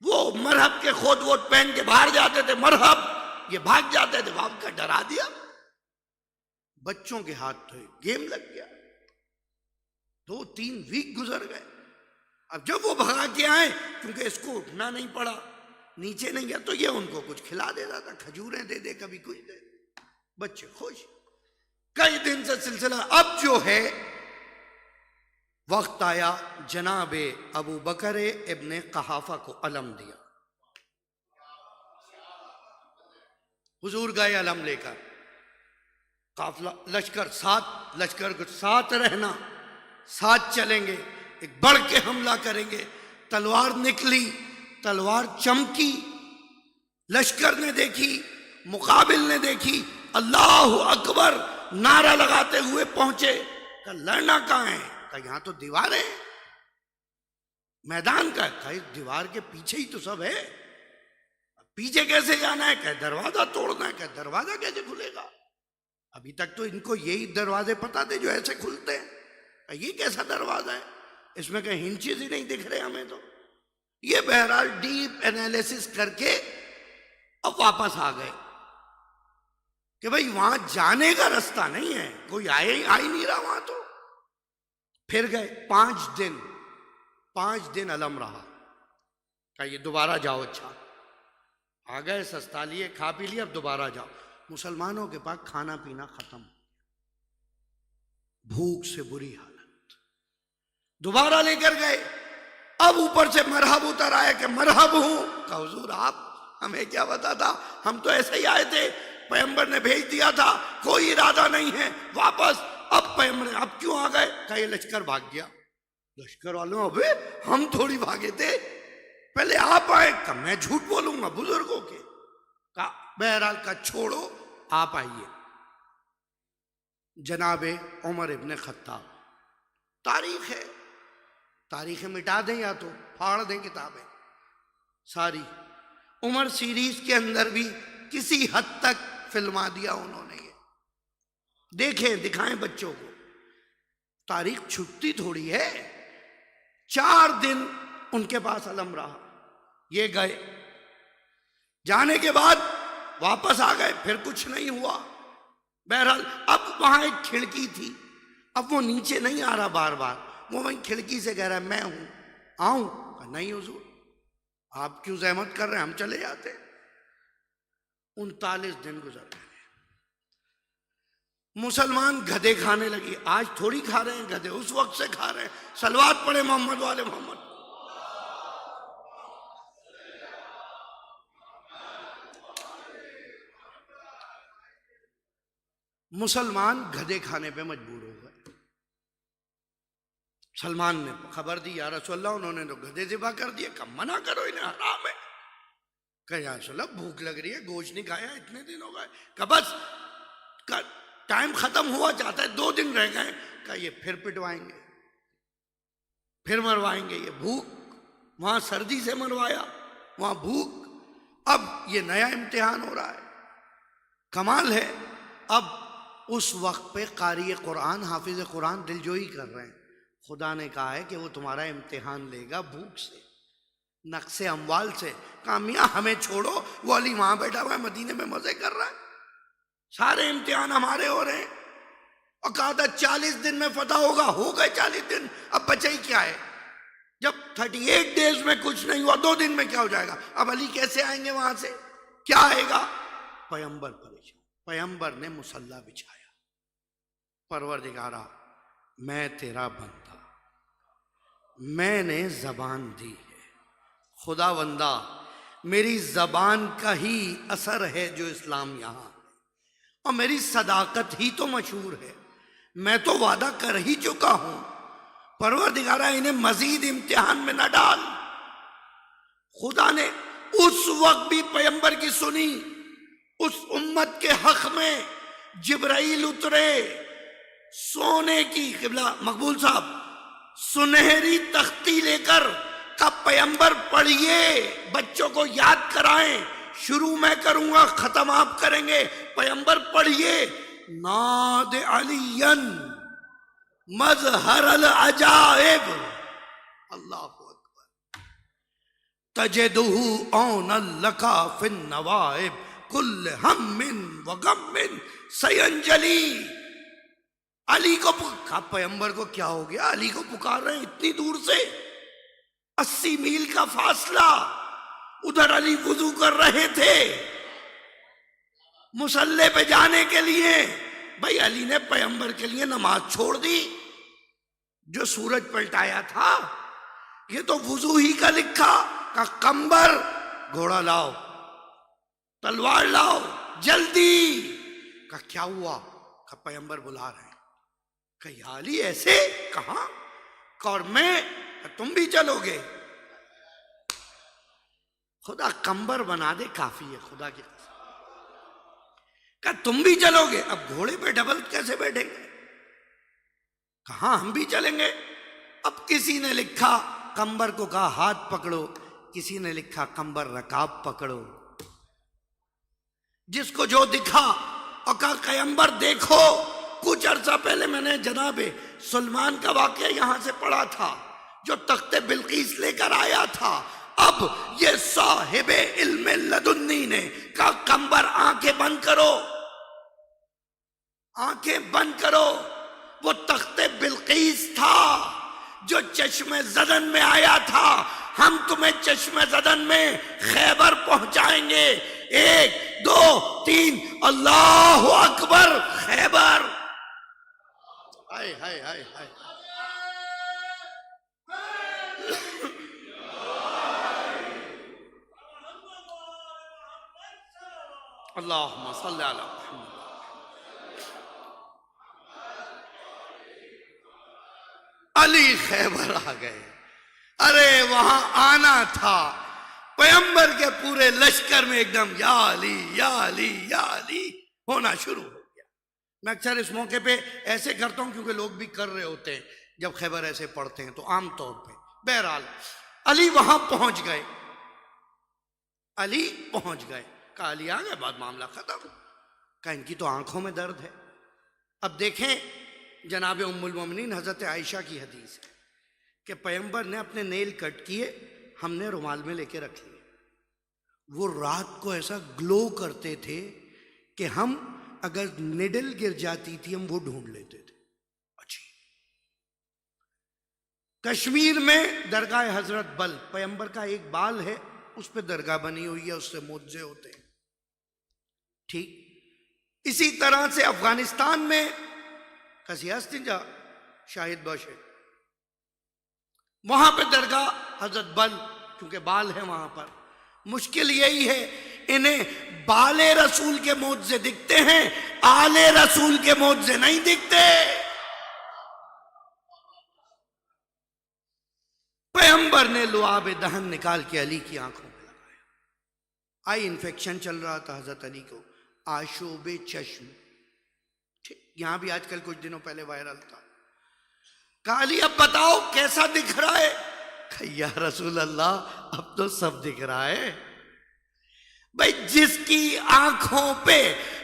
وہ مرہب کے خود ووٹ پہن کے باہر جاتے تھے، مرہب، یہ بھاگ جاتے تھے، باپ کا ڈرا دیا، بچوں کے ہاتھ تھے، گیم لگ گیا۔ 2-3 ویک گزر گئے۔ اب جب وہ بھگا کے آئے، کیونکہ اس کو اٹھنا نہیں پڑا، نیچے نہیں گیا، تو یہ ان کو کچھ کھلا دیتا تھا، کھجوریں دے دے، کبھی کچھ دے دے، بچے خوش۔ کئی دن سے سلسلہ، اب جو ہے وقت آیا، جناب ابو بکر ابن قحافہ کو علم دیا۔ حضور گئے علم لے کر، قافلہ لشکر ساتھ، لشکر کو ساتھ رہنا، ساتھ چلیں گے، ایک بڑھ کے حملہ کریں گے۔ تلوار نکلی، تلوار چمکی، لشکر نے دیکھی، مقابل نے دیکھی، اللہ اکبر نعرہ لگاتے ہوئے پہنچے۔ کہا لڑنا کہاں ہے؟ کہا یہاں تو دیواریں، میدان کا ہے۔ کہا اس دیوار کے پیچھے ہی تو سب ہے، پیچھے کیسے جانا ہے؟ کہ دروازہ توڑنا ہے۔ کہ دروازہ کیسے کھلے گا؟ ابھی تک تو ان کو یہی دروازے پتا تھے جو ایسے کھلتے ہیں۔ یہ کیسا دروازہ ہے؟ اس میں کہیں ہنچز ہی نہیں دکھ رہے ہمیں تو۔ یہ بہرحال ڈیپ انالیسس کر کے اب واپس آ گئے کہ بھئی وہاں جانے کا رستہ نہیں ہے، کوئی آئی نہیں رہا وہاں تو۔ پھر گئے 5 دن علم رہا۔ کہا یہ دوبارہ جاؤ، اچھا آ گئے، سستا لیے، کھا پی لیے، اب دوبارہ جاؤ۔ مسلمانوں کے پاس کھانا پینا ختم، بھوک سے بری حالت۔ دوبارہ لے کر گئے، اب اوپر سے مرحب اتر آیا کہ مرحب ہوں۔ کہا حضور آپ ہمیں کیا پتا تھا، ہم تو ایسے ہی آئے تھے، پیغمبر نے بھیج دیا تھا، کوئی ارادہ نہیں ہے واپس۔ اب پیغمبر اب کیوں آ گئے؟ کہا یہ لشکر بھاگ گیا۔ لشکر والوں ابے ہم تھوڑی بھاگے تھے، پہلے آپ آئے۔ کہا میں جھوٹ بولوں گا بزرگوں کے؟ کہا بہرحال کا چھوڑو، آپ آئیے۔ جناب عمر ابن خطاب، تاریخ ہے، تاریخ مٹا دیں یا تو پھاڑ دیں کتابیں ساری۔ عمر سیریز کے اندر بھی کسی حد تک فلما دیا انہوں نے، یہ دیکھیں دکھائیں بچوں کو، تاریخ چھٹتی تھوڑی ہے۔ 4 دن ان کے پاس علم رہا، یہ گئے، جانے کے بعد واپس آ گئے، پھر کچھ نہیں ہوا۔ بہرحال اب وہاں ایک کھڑکی تھی، اب وہ نیچے نہیں آ رہا بار بار، وہ وہیں کھڑکی سے کہہ رہا ہے میں ہوں، آؤں؟ کہا نہیں حضور آپ کیوں زحمت کر رہے ہیں، ہم چلے جاتے۔ 39 دن گزر گئے، مسلمان گدھے کھانے لگی۔ آج تھوڑی کھا رہے ہیں گدھے، اس وقت سے کھا رہے ہیں۔ صلوات پڑھے محمد والے محمد۔ مسلمان گدھے کھانے پہ مجبور ہو گئے۔ سلمان نے خبر دی یا رسول اللہ، انہوں نے تو گدھے ذبح کر دیے۔ کب منع کرو، انہیں حرام ہے۔ کہ یا رسول اللہ بھوک لگ رہی ہے، گوشت نہیں کھایا، اتنے دن ہو گئے۔ کہ بس ٹائم ختم ہوا چاہتا ہے، 2 دن رہ گئے۔ کہ یہ پھر پٹوائیں گے، پھر مروائیں گے، یہ بھوک، وہاں سردی سے مروایا، وہاں بھوک، اب یہ نیا امتحان ہو رہا ہے۔ کمال ہے، اب اس وقت پہ قاری قرآن، حافظ قرآن دلجوئی کر رہے ہیں۔ خدا نے کہا ہے کہ وہ تمہارا امتحان لے گا بھوک سے، نقص اموال سے۔ کہا میاں ہمیں چھوڑو، وہ علی وہاں بیٹھا ہوا ہے مدینے میں مزے کر رہا ہے، سارے امتحان ہمارے ہو رہے ہیں۔ اور کہا تھا 40 دن میں فتح ہوگا، ہو گئے 40 دن، اب بچے ہی کیا ہے؟ جب 38 ڈیز میں کچھ نہیں ہوا، 2 دن میں کیا ہو جائے گا؟ اب علی کیسے آئیں گے وہاں سے؟ کیا آئے گا؟ پیغمبر پریشان، پیغمبر نے مصلی بچھایا، پروردگارا میں تیرا بندہ، میں نے زبان دی ہے، خدا بندہ میری زبان کا ہی اثر ہے جو اسلام یہاں ہے، اور میری صداقت ہی تو مشہور ہے۔ میں تو وعدہ کر ہی چکا ہوں، پروردگارہ انہیں مزید امتحان میں نہ ڈال۔ خدا نے اس وقت بھی پیغمبر کی سنی، اس امت کے حق میں جبرائیل اترے، سونے کی قبلہ مقبول صاحب سنہری تختی لے کر کا پیغمبر پڑھیے، بچوں کو یاد کرائیں، شروع میں کروں گا ختم آپ کریں گے۔ پیغمبر پڑھیے، ناد علی مظہر العجائب، اللہ اکبر، تجدہ اونا لکا فی النوائب، کل ہم و غم سینجلی۔ علی کو پیغمبر کو کیا ہو گیا؟ علی کو پکار رہے ہیں اتنی دور سے، 80 میل کا فاصلہ، ادھر علی وضو کر رہے تھے مصلی پہ جانے کے لیے۔ بھائی علی نے پیغمبر کے لیے نماز چھوڑ دی، جو سورج پلٹایا تھا یہ تو وضو ہی کا لکھا، کہ قمبر گھوڑا لاؤ، تلوار لاؤ جلدی۔ کہ کیا ہوا؟ کہ پیغمبر بلا رہے ہیں۔ کہ یا علی ایسے کہاں؟ اور میں، تم بھی چلو گے؟ خدا قمبر بنا دے کافی ہے، خدا کی قسم۔ کہ تم بھی چلو گے؟ اب گھوڑے پہ ڈبل کیسے بیٹھیں گے؟ کہاں ہم بھی چلیں گے۔ اب کسی نے لکھا قمبر کو کہا ہاتھ پکڑو، کسی نے لکھا قمبر رکاب پکڑو، جس کو جو دکھا، اور کہا پیغمبر دیکھو۔ کچھ عرصہ پہلے میں نے جناب سلمان کا واقعہ یہاں سے پڑھا تھا، جو تخت بلقیس لے کر آیا تھا۔ اب یہ صاحب علم لدنی نے کہا قمبر آنکھیں بند کرو، آنکھیں بند کرو۔ وہ تخت بلقیس تھا جو چشم زدن میں آیا تھا۔ ہم تمہیں چشم زدن میں خیبر پہنچائیں گے۔ 1 2 3 اللہ اکبر، خیبر۔ ہائے ہائے ہائے ہائے، اللہم صلی علی محمد۔ علی خیبر آ گئے۔ ارے وہاں آنا تھا، پیغمبر کے پورے لشکر میں ایک دم یا علی یا علی یا علی ہونا شروع ہو گیا۔ میں اکثر اس موقع پہ ایسے کرتا ہوں کیونکہ لوگ بھی کر رہے ہوتے ہیں جب خیبر ایسے پڑھتے ہیں تو عام طور پہ۔ بہرحال علی وہاں پہنچ گئے، علی پہنچ گئے۔ کہا علی آ گئے، بعد معاملہ ختم۔ کہا ان کی تو آنکھوں میں درد ہے۔ اب دیکھیں جناب ام المومنین حضرت عائشہ کی حدیث ہے کہ پیغمبر نے اپنے نیل کٹ کیے، ہم نے رومال میں لے کے رکھ لیے۔ وہ رات کو ایسا گلو کرتے تھے کہ ہم اگر نیڈل گر جاتی تھی ہم وہ ڈھونڈ لیتے تھے۔ اچھی کشمیر میں درگاہ حضرت بل، پیغمبر کا ایک بال ہے، اس پہ درگاہ بنی ہوئی ہے، اس سے معجزے ہوتے ہیں۔ ٹھیک اسی طرح سے افغانستان میں کسی ہستی جا شاہد باشه، وہاں پہ درگاہ حضرت بل، کیونکہ بال ہے وہاں پر۔ مشکل یہی ہے انہیں بال رسول کے معجزے دکھتے ہیں، آل رسول کے معجزے نہیں دکھتے۔ پیغمبر نے لعاب دہن نکال کے علی کی آنکھوں پہ لگایا۔ آئی انفیکشن چل رہا تھا حضرت علی کو، آشوب چشم، یہاں بھی آج کل کچھ دنوں پہلے وائرل تھا۔ کہا علی اب بتاؤ کیسا دکھ رہا ہے؟ کہا یا رسول اللہ اب تو سب دکھ رہا ہے۔ بھائی جس کی آنکھوں پہ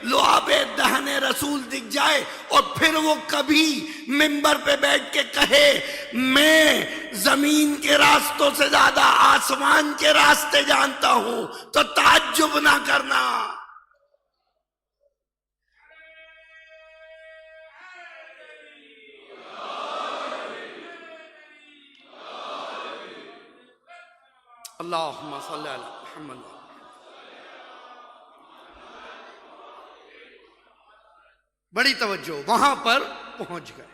لعاب دہن رسول دکھ جائے اور پھر وہ کبھی منبر پہ بیٹھ کے کہے میں زمین کے راستوں سے زیادہ آسمان کے راستے جانتا ہوں تو تعجب نہ کرنا۔ اللہم صلی علی محمد۔ بڑی توجہ، وہاں پر پہنچ گئے۔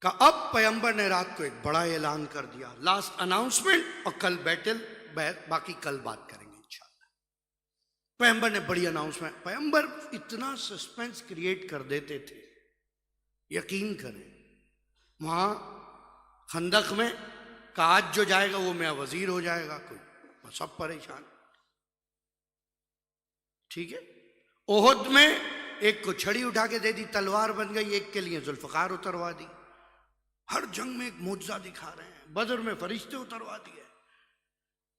کہ اب پیغمبر نے رات کو ایک بڑا اعلان کر دیا، لاسٹ اناؤنسمنٹ، اور کل بیٹل باقی کل بات کریں گے انشاءاللہ۔ پیغمبر نے بڑی اناؤنسمنٹ، پیغمبر اتنا سسپینس کریٹ کر دیتے تھے، یقین کریں۔ وہاں خندق میں کہ آج جو جائے گا وہ میرا وزیر ہو جائے گا، کوئی سب پریشان، ٹھیک ہے۔ احد میں ایک کو چھڑی اٹھا کے دے دی، تلوار بن گئی، ایک کے لیے ذوالفقار اتروا دی۔ ہر جنگ میں ایک معجزہ دکھا رہے ہیں، بدر میں فرشتے اتروا دیے۔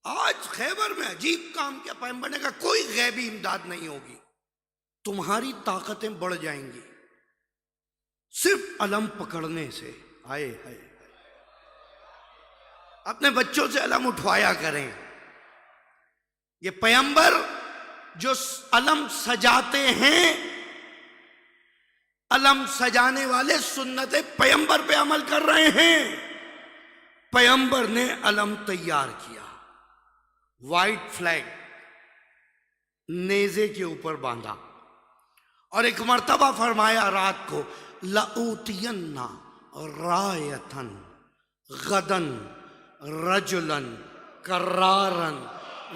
آج خیبر میں عجیب کام کیا، پیغمبر نے کہا کوئی غیبی امداد نہیں ہوگی، تمہاری طاقتیں بڑھ جائیں گی صرف علم پکڑنے سے۔ ہائے ہائے، اپنے بچوں سے علم اٹھوایا کریں۔ یہ پیغمبر جو علم سجاتے ہیں، علم سجانے والے سنت پیغمبر پہ عمل کر رہے ہیں۔ پیغمبر نے علم تیار کیا، وائٹ فلیگ نیزے کے اوپر باندھا، اور ایک مرتبہ فرمایا رات کو لَأُوتِيَنَّ رَایَةً غَدًا رَجُلًا کَرَّارًا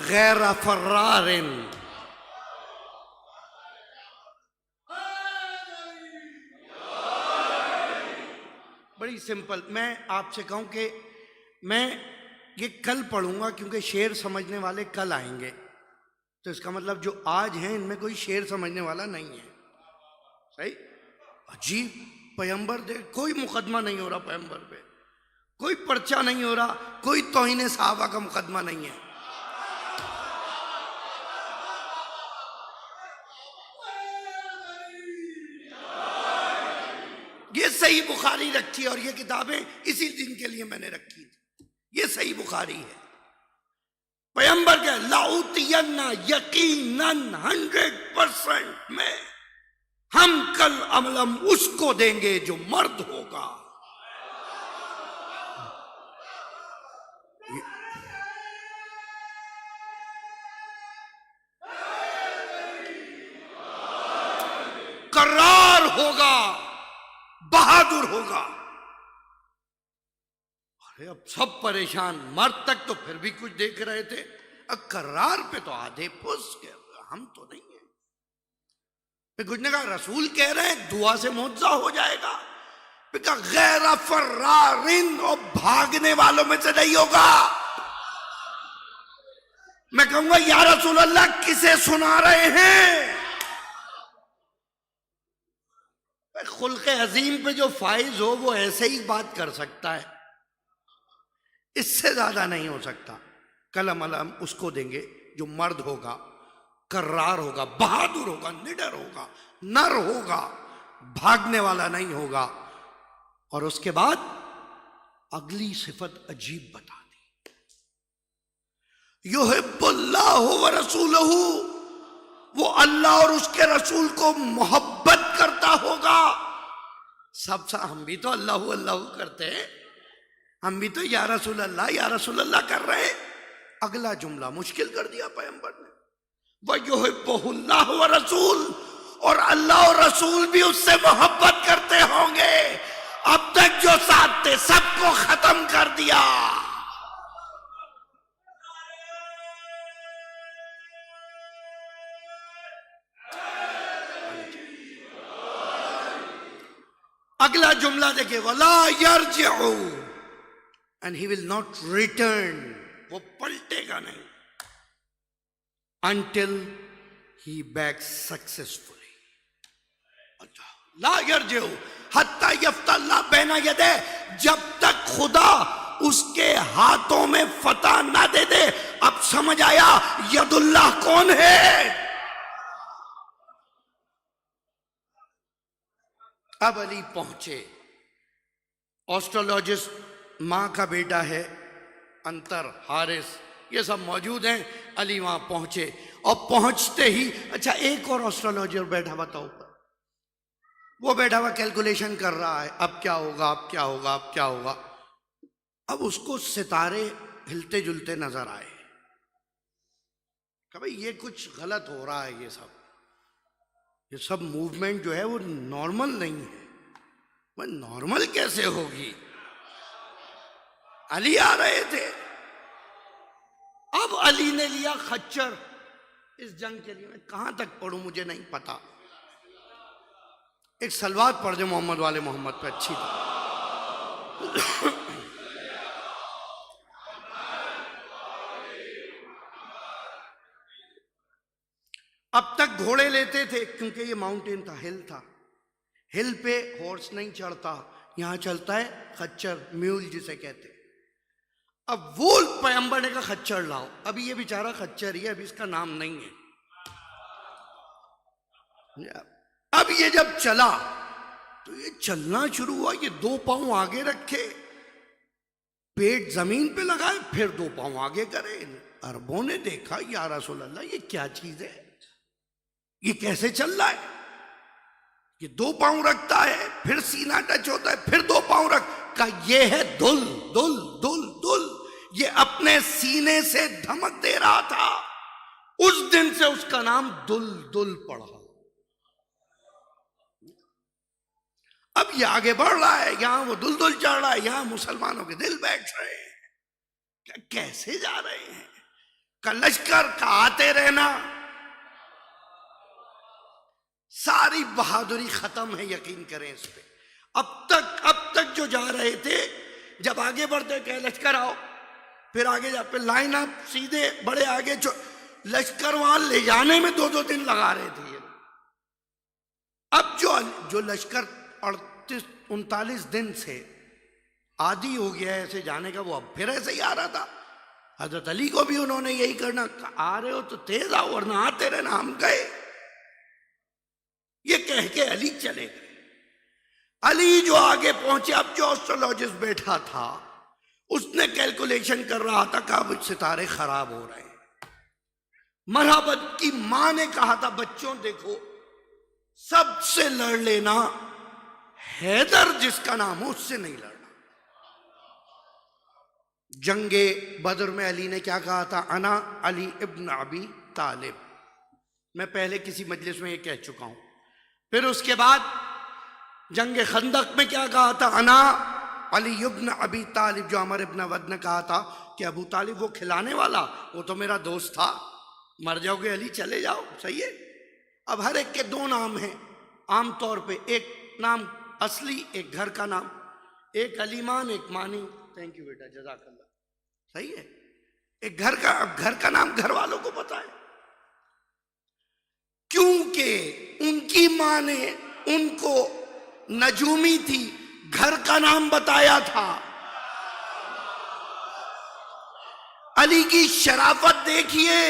غَیْرَ فَرَّارٍ۔ بڑی سمپل، میں آپ سے کہوں کہ میں یہ کل پڑھوں گا کیونکہ شعر سمجھنے والے کل آئیں گے، تو اس کا مطلب جو آج ہیں ان میں کوئی شعر سمجھنے والا نہیں ہے، صحیح؟ عجیب پیغمبر دے، کوئی مقدمہ نہیں ہو رہا پیغمبر پہ، کوئی پرچہ نہیں ہو رہا، کوئی توہین صحابہ کا مقدمہ نہیں ہے۔ یہ صحیح بخاری رکھی، اور یہ کتابیں اسی دن کے لیے میں نے رکھی تھی، یہ صحیح بخاری ہے۔ پیغمبر کے لَأُوتِيَنَّ یقیناً 100% میں ہم کل علم اس کو دیں گے جو مرد ہوگا۔ کرار ہوگا، بہادر ہوگا۔ ارے اب سب پریشان، مرد تک تو پھر بھی کچھ دیکھ رہے تھے، اب کرار پہ تو آدھے پھنس گئے، ہم تو نہیں ہیں۔ پھر کچھ نے کہا رسول کہہ رہے ہیں دعا سے معجزہ ہو جائے گا، پھر کہا غیر فرارن، اور بھاگنے والوں میں سے نہیں ہوگا۔ میں کہوں گا یا رسول اللہ کسے سنا رہے ہیں؟ خلق عظیم پہ جو فائز ہو وہ ایسے ہی بات کر سکتا ہے، اس سے زیادہ نہیں ہو سکتا۔ کلم علم اس کو دیں گے جو مرد ہوگا، کرار ہوگا، بہادر ہوگا، نڈر ہوگا، نر ہوگا، بھاگنے والا نہیں ہوگا۔ اور اس کے بعد اگلی صفت عجیب بتا دی، یحب اللہ ورسولہ، وہ اللہ اور اس کے رسول کو محبت کرتا ہوگا۔ سب ہم بھی تو اللہ اللہ کرتے ہیں، ہم بھی تو یا رسول اللہ کر رہے ہیں۔ اگلا جملہ مشکل کر دیا پیغمبر نے، وَيُحِبُّهُ اللَّهُ وَرَسُولُهُ، اور اللہ اور رسول بھی اس سے محبت کرتے ہوں گے۔ اب تک جو ساتھ تھے سب کو ختم کر دیا۔ اگلا جملہ دیکھیں، وَلَا يَرْجِعُ، and he will not return، وہ پلٹے گا نہیں until he backs successfully۔ لا يرجع حتی یفتح اللہ بین یدہ، جب تک خدا اس کے ہاتھوں میں فتح نہ دے دے۔ اب سمجھ آیا ید اللہ کون ہے؟ اب علی پہنچے، آسٹرولوجسٹ ماں کا بیٹا ہے انتر، حارث، یہ سب موجود ہیں۔ علی وہاں پہنچے، اور پہنچتے ہی اچھا ایک اور آسٹرولوجر بیٹھا ہوا تھا اوپر، وہ بیٹھا ہوا کیلکولیشن کر رہا ہے، اب کیا ہوگا، اب کیا ہوگا، اب کیا ہوگا۔ اب اس کو ستارے ہلتے جلتے نظر آئے کہ بھئی یہ کچھ غلط ہو رہا ہے، یہ سب موومنٹ جو ہے وہ نارمل نہیں ہے۔ وہ نارمل کیسے ہوگی؟ علی آ رہے تھے، اب علی نے لیا خچر اس جنگ کے لیے. میں کہاں تک پڑھوں مجھے نہیں پتا. ایک سلوات پڑھ دے محمد والے محمد پہ اچھی تھی. اب تک گھوڑے لیتے تھے کیونکہ یہ ماؤنٹین تھا, ہل تھا. ہل پہ ہارس نہیں چڑھتا, یہاں چلتا ہے خچر, میول جسے کہتے. اب وہ پیغمبر نے کہا خچر لاؤ. ابھی یہ بیچارہ خچر ہی ہے, ابھی اس کا نام نہیں ہے. اب یہ جب چلا تو یہ چلنا شروع ہوا, یہ 2 پاؤں آگے رکھے, پیٹ زمین پہ لگائے, پھر 2 پاؤں آگے کرے. عربوں نے دیکھا یا رسول اللہ یہ کیا چیز ہے, یہ کیسے چل رہا ہے؟ یہ 2 پاؤں رکھتا ہے, پھر سینہ ٹچ ہوتا ہے, پھر 2 پاؤں کہا یہ ہے دل دل دل دل. یہ اپنے سینے سے دھمک دے رہا تھا. اس دن سے اس کا نام دل دل پڑا. اب یہ آگے بڑھ رہا ہے, یہاں وہ دل دل چڑھ رہا ہے, یہاں مسلمانوں کے دل بیٹھ رہے ہیں. کیسے جا رہے ہیں؟ کا لشکر کا آتے رہنا, ساری بہادری ختم ہے, یقین کریں اس پہ. اب تک جو جا رہے تھے, جب آگے بڑھتے کہ لشکر آؤ, پھر آگے جا, پھر لائن اپ سیدھے بڑے آگے, لشکر وہاں لے جانے میں 2 دن لگا رہے تھے. اب جو لشکر 38-39 دن سے عادی ہو گیا ہے ایسے جانے کا, وہ اب پھر ایسے ہی آ رہا تھا. حضرت علی کو بھی انہوں نے یہی کرنا, آ رہے ہو تو تیز آؤ ورنہ آتے رہنا, ہم گئے. یہ کہہ کے علی چلے گئے. علی جو آگے پہنچے, اب جو ایسٹرولوجسٹ بیٹھا تھا اس نے کیلکولیشن کر رہا تھا کہ اب ستارے خراب ہو رہے ہیں. مرحبت کی ماں نے کہا تھا بچوں دیکھو سب سے لڑ لینا, حیدر جس کا نام ہو اس سے نہیں لڑنا. جنگ بدر میں علی نے کیا کہا تھا؟ انا علی ابن ابی طالب. میں پہلے کسی مجلس میں یہ کہہ چکا ہوں. پھر اس کے بعد جنگ خندق میں کیا کہا تھا؟ انا علی ابن ابی طالب. جو عمر ابن ود نے کہا تھا کہ ابو طالب وہ کھلانے والا, وہ تو میرا دوست تھا, مر جاؤ گے علی چلے جاؤ. صحیح ہے. اب ہر ایک کے 2 نام ہیں عام طور پہ, ایک نام اصلی, ایک گھر کا نام, ایک علیمان ایک مانی. تھینک یو بیٹا, جزاک اللہ. صحیح ہے. ایک گھر کا نام گھر والوں کو پتا ہے, کیونکہ ان کی ماں نے ان کو نجومی تھی, گھر کا نام بتایا تھا. علی کی شرافت دیکھیے,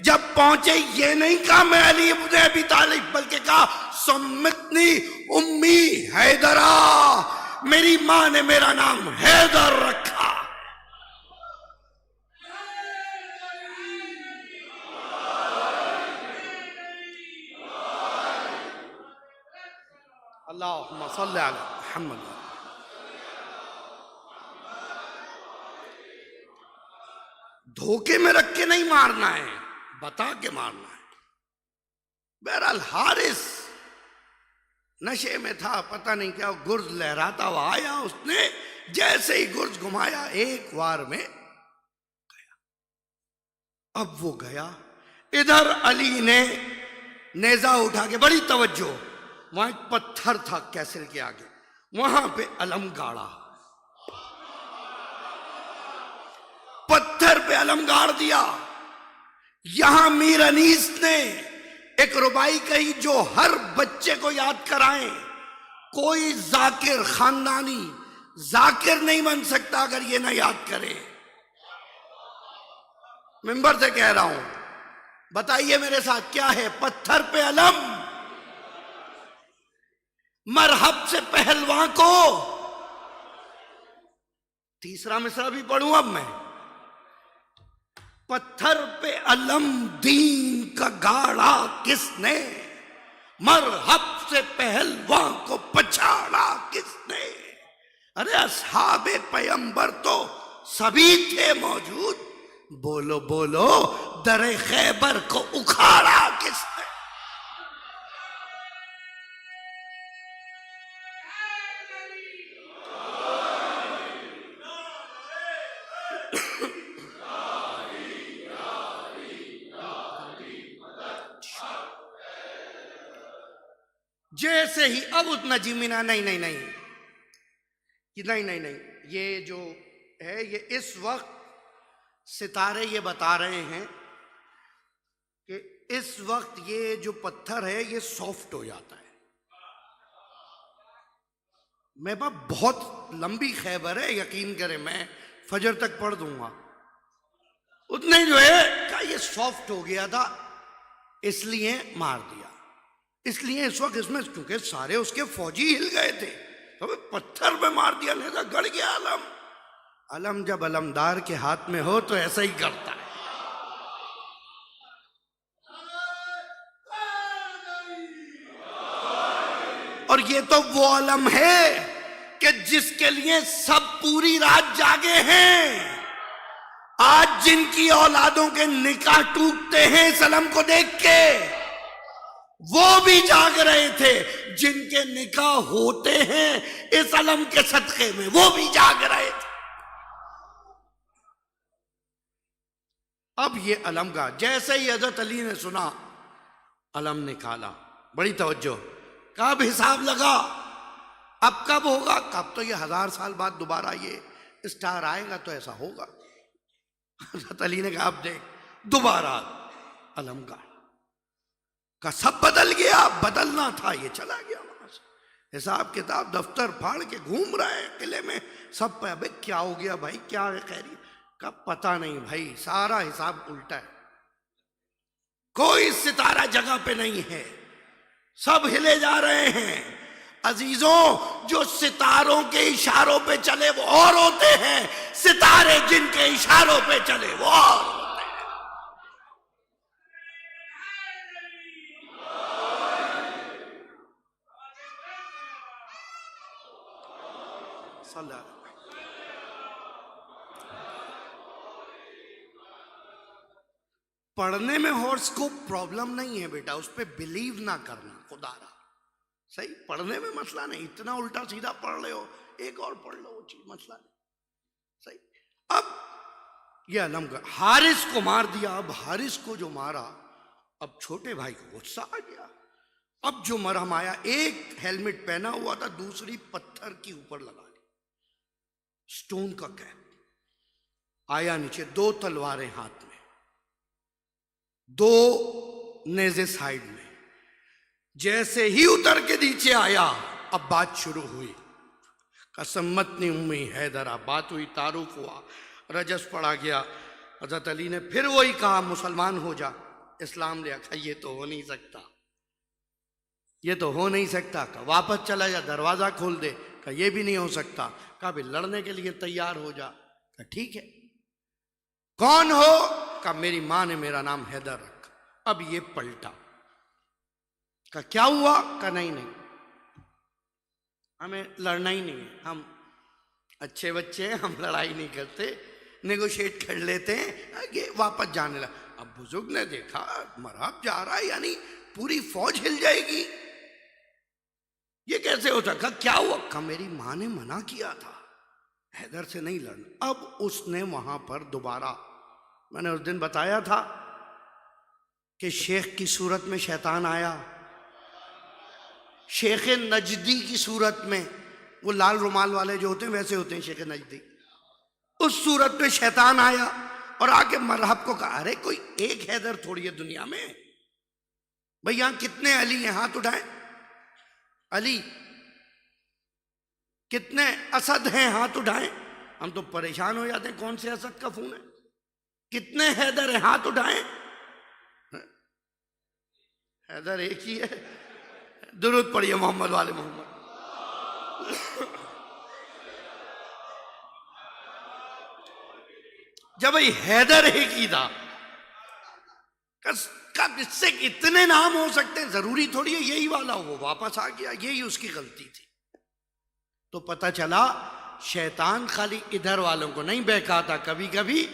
جب پہنچے یہ نہیں کہا میں علی ابن ابی طالب, بلکہ کہا سمتنی امی حیدرا, میری ماں نے میرا نام حیدر رکھا. اللہم صلی علی محمد. دھوکے میں رکھ کے نہیں مارنا ہے, بتا کے مارنا ہے. بہرحال حارث نشے میں تھا, پتہ نہیں کیا, گرز لہراتا ہوا آیا, اس نے جیسے ہی گرز گھمایا ایک وار میں گیا. اب وہ گیا, ادھر علی نے نیزہ اٹھا کے, بڑی توجہ, وہاں ایک پتھر تھا کیسل کے آگے, وہاں پہ علم گاڑا, پتھر پہ علم گاڑ دیا. یہاں میر انیس نے ایک ربائی کہی جو ہر بچے کو یاد کرائیں. کوئی ذاکر, خاندانی ذاکر نہیں بن سکتا اگر یہ نہ یاد کرے. ممبر سے کہہ رہا ہوں, بتائیے میرے ساتھ کیا ہے؟ پتھر پہ علم. مرحب سے پہلوان کو. تیسرا مصرع بھی پڑھوں اب میں. پتھر پہ علم دین کا گاڑا کس نے, مرحب سے پہلوان کو پچھاڑا کس نے. ارے اصحاب پیغمبر تو سبھی تھے موجود, بولو بولو در خیبر کو اکھاڑا کس نے. جیسے ہی اب اتنا جیمینا نہیں، یہ جو ہے یہ اس وقت ستارے یہ بتا رہے ہیں کہ اس وقت یہ جو پتھر ہے یہ سافٹ ہو جاتا ہے. میں بہت لمبی خیبر ہے، یقین کریں میں فجر تک پڑھ دوں گا. اتنے جو ہے کہ یہ سافٹ ہو گیا تھا اس لیے مار دیا. اس لیے اس وقت اس میں کیونکہ سارے اس کے فوجی ہل گئے تھے، پتھر پہ مار دیا، لہذا گڑ گیا علم. علم جب علمدار کے ہاتھ میں ہو تو ایسا ہی کرتا ہے. اور یہ تو وہ علم ہے کہ جس کے لیے سب پوری رات جاگے ہیں. آج جن کی اولادوں کے نکاح ٹوٹتے ہیں اس علم کو دیکھ کے، وہ بھی جاگ رہے تھے. جن کے نکاح ہوتے ہیں اس علم کے صدقے میں، وہ بھی جاگ رہے تھے. اب یہ علم کا جیسے ہی حضرت علی نے سنا، علم نکالا، بڑی توجہ، کب حساب لگا، اب کب ہوگا، کب تو یہ 1000 سال بعد دوبارہ یہ اسٹار آئے گا تو ایسا ہوگا. حضرت علی نے کہا اب دیکھ دوبارہ علم کا سب بدل گیا، بدلنا تھا یہ چلا گیا وہاں سے. حساب کتاب دفتر پھاڑ کے گھوم رہا ہے قلعے میں سب پہ. ابے کیا ہو گیا بھائی، کیا ہے خیریت کا پتہ نہیں بھائی، سارا حساب الٹا ہے. کوئی ستارہ جگہ پہ نہیں ہے، سب ہلے جا رہے ہیں. عزیزوں، جو ستاروں کے اشاروں پہ چلے وہ اور ہوتے ہیں، ستارے جن کے اشاروں پہ چلے وہ اور ہوتے ہیں. صلی اللہ. پڑھنے میں ہارس کو پرابلم نہیں ہے بیٹا، اس پہ بلیو نہ کرنا خدا را. صحیح، پڑھنے میں مسئلہ نہیں، اتنا الٹا سیدھا پڑھ رہے ہو، ایک اور پڑھ لو، وہ چیز مسئلہ نہیں. صحیح. اب یہ علم کا حارث کو مار دیا. اب حارث کو جو مارا، اب چھوٹے بھائی کو غصہ آ گیا. اب جو مرہم آیا، ایک ہیلمٹ پہنا ہوا تھا، دوسری پتھر کی اوپر لگا لی، سٹون کا کیپ آیا نیچے، 2 تلواریں ہاتھ میں، 2 نیزے سائیڈ میں. جیسے ہی اتر کے نیچے آیا، اب بات شروع ہوئی. قسمتنی امی حیدرہ، بات ہوئی، تعارف ہوا، رجس پڑا گیا. حضرت علی نے پھر وہی کہا مسلمان ہو جا، اسلام لیا. کہا یہ تو ہو نہیں سکتا، یہ تو ہو نہیں سکتا. کہا واپس چلا جا، دروازہ کھول دے. کہا یہ بھی نہیں ہو سکتا. کہا بھی لڑنے کے لیے تیار ہو جا. کہا ٹھیک ہے. کون ہو؟ کہا میری ماں نے میرا نام حیدر رکھا. اب یہ پلٹا. کہا کیا ہوا؟ کہا نہیں، ہمیں لڑنا ہی نہیں ہے، ہم اچھے بچے ہیں، ہم لڑائی نہیں کرتے، نیگوشیٹ کر لیتے ہیں. یہ واپس جانے لگا. اب بزرگ نے دیکھا مرہب جا رہا ہے، یعنی پوری فوج ہل جائے گی، یہ کیسے ہوتا؟ کہا کیا ہوا؟ کہا میری ماں نے منع کیا تھا حیدر سے نہیں لڑنا. اب اس نے وہاں پر دوبارہ، میں نے اس دن بتایا تھا کہ شیخ کی صورت میں شیطان آیا، شیخ نجدی کی صورت میں، وہ لال رومال والے جو ہوتے ہیں ویسے ہوتے ہیں شیخ نجدی. اس صورت میں شیطان آیا اور آ کے مرحب کو کہا ارے کوئی ایک حیدر تھوڑی ہے دنیا میں بھئی، یہاں کتنے علی ہیں؟ ہاتھ اٹھائیں. علی کتنے اسد ہیں؟ ہاتھ اٹھائیں. ہم تو پریشان ہو جاتے ہیں کون سے اسد کا فون ہے. کتنے حیدر ہیں؟ ہاتھ اٹھائیں. حیدر ایک ہی ہے. درود پڑھیے محمد والے محمد. جب بھائی حیدر ایک ہی تھا، کب اس سے کتنے نام ہو سکتے ہیں؟ ضروری تھوڑی ہے یہی والا ہو. وہ واپس آ گیا، یہی اس کی غلطی تھی. تو پتہ چلا شیطان خالی ادھر والوں کو نہیں بہکاتا، کبھی کبھی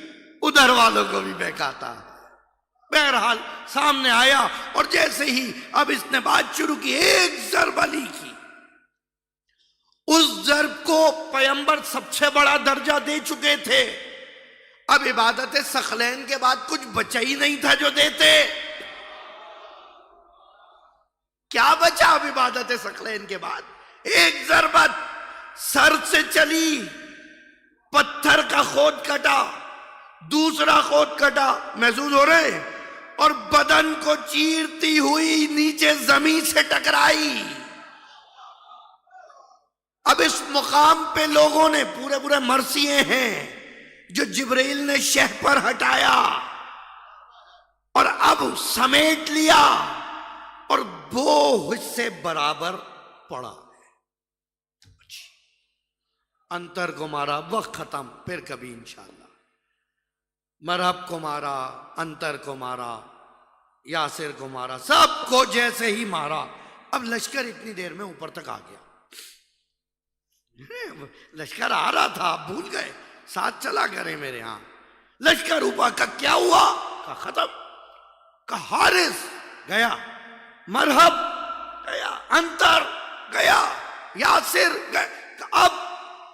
ادھر والوں کو بھی بہکاتا. بہرحال سامنے آیا اور جیسے ہی اب اس نے بات شروع کی، ایک ضرب علی کی. اس ضرب کو پیغمبر سب سے بڑا درجہ دے چکے تھے. اب عبادت ثقلین کے بعد کچھ بچا ہی نہیں تھا جو دیتے. کیا بچا اب عبادت ثقلین کے بعد؟ ایک ضربت سر سے چلی، پتھر کا خود کٹا، دوسرا خود کٹا، محسوس ہو رہے ہیں، اور بدن کو چیرتی ہوئی نیچے زمین سے ٹکرائی۔ اب اس مقام پہ لوگوں نے پورے مرثیے ہیں جو جبرائیل نے شہ پر ہٹایا اور اب سمیٹ لیا اور وہ حصے برابر پڑا۔ انتر کو مارا، وقت ختم، پھر کبھی انشاءاللہ۔ مرحب کو مارا، انتر کو مارا، یاسر کو مارا، سب کو جیسے ہی مارا، اب لشکر اتنی دیر میں اوپر تک آ گیا۔ لشکر آ رہا تھا، آپ بھول گئے، ساتھ چلا کریں میرے ہاں۔ لشکر اوپر کا کیا ہوا؟ کا ختم، کا حارث گیا، مرحب گیا، انتر گیا، یاسر گیا۔ اب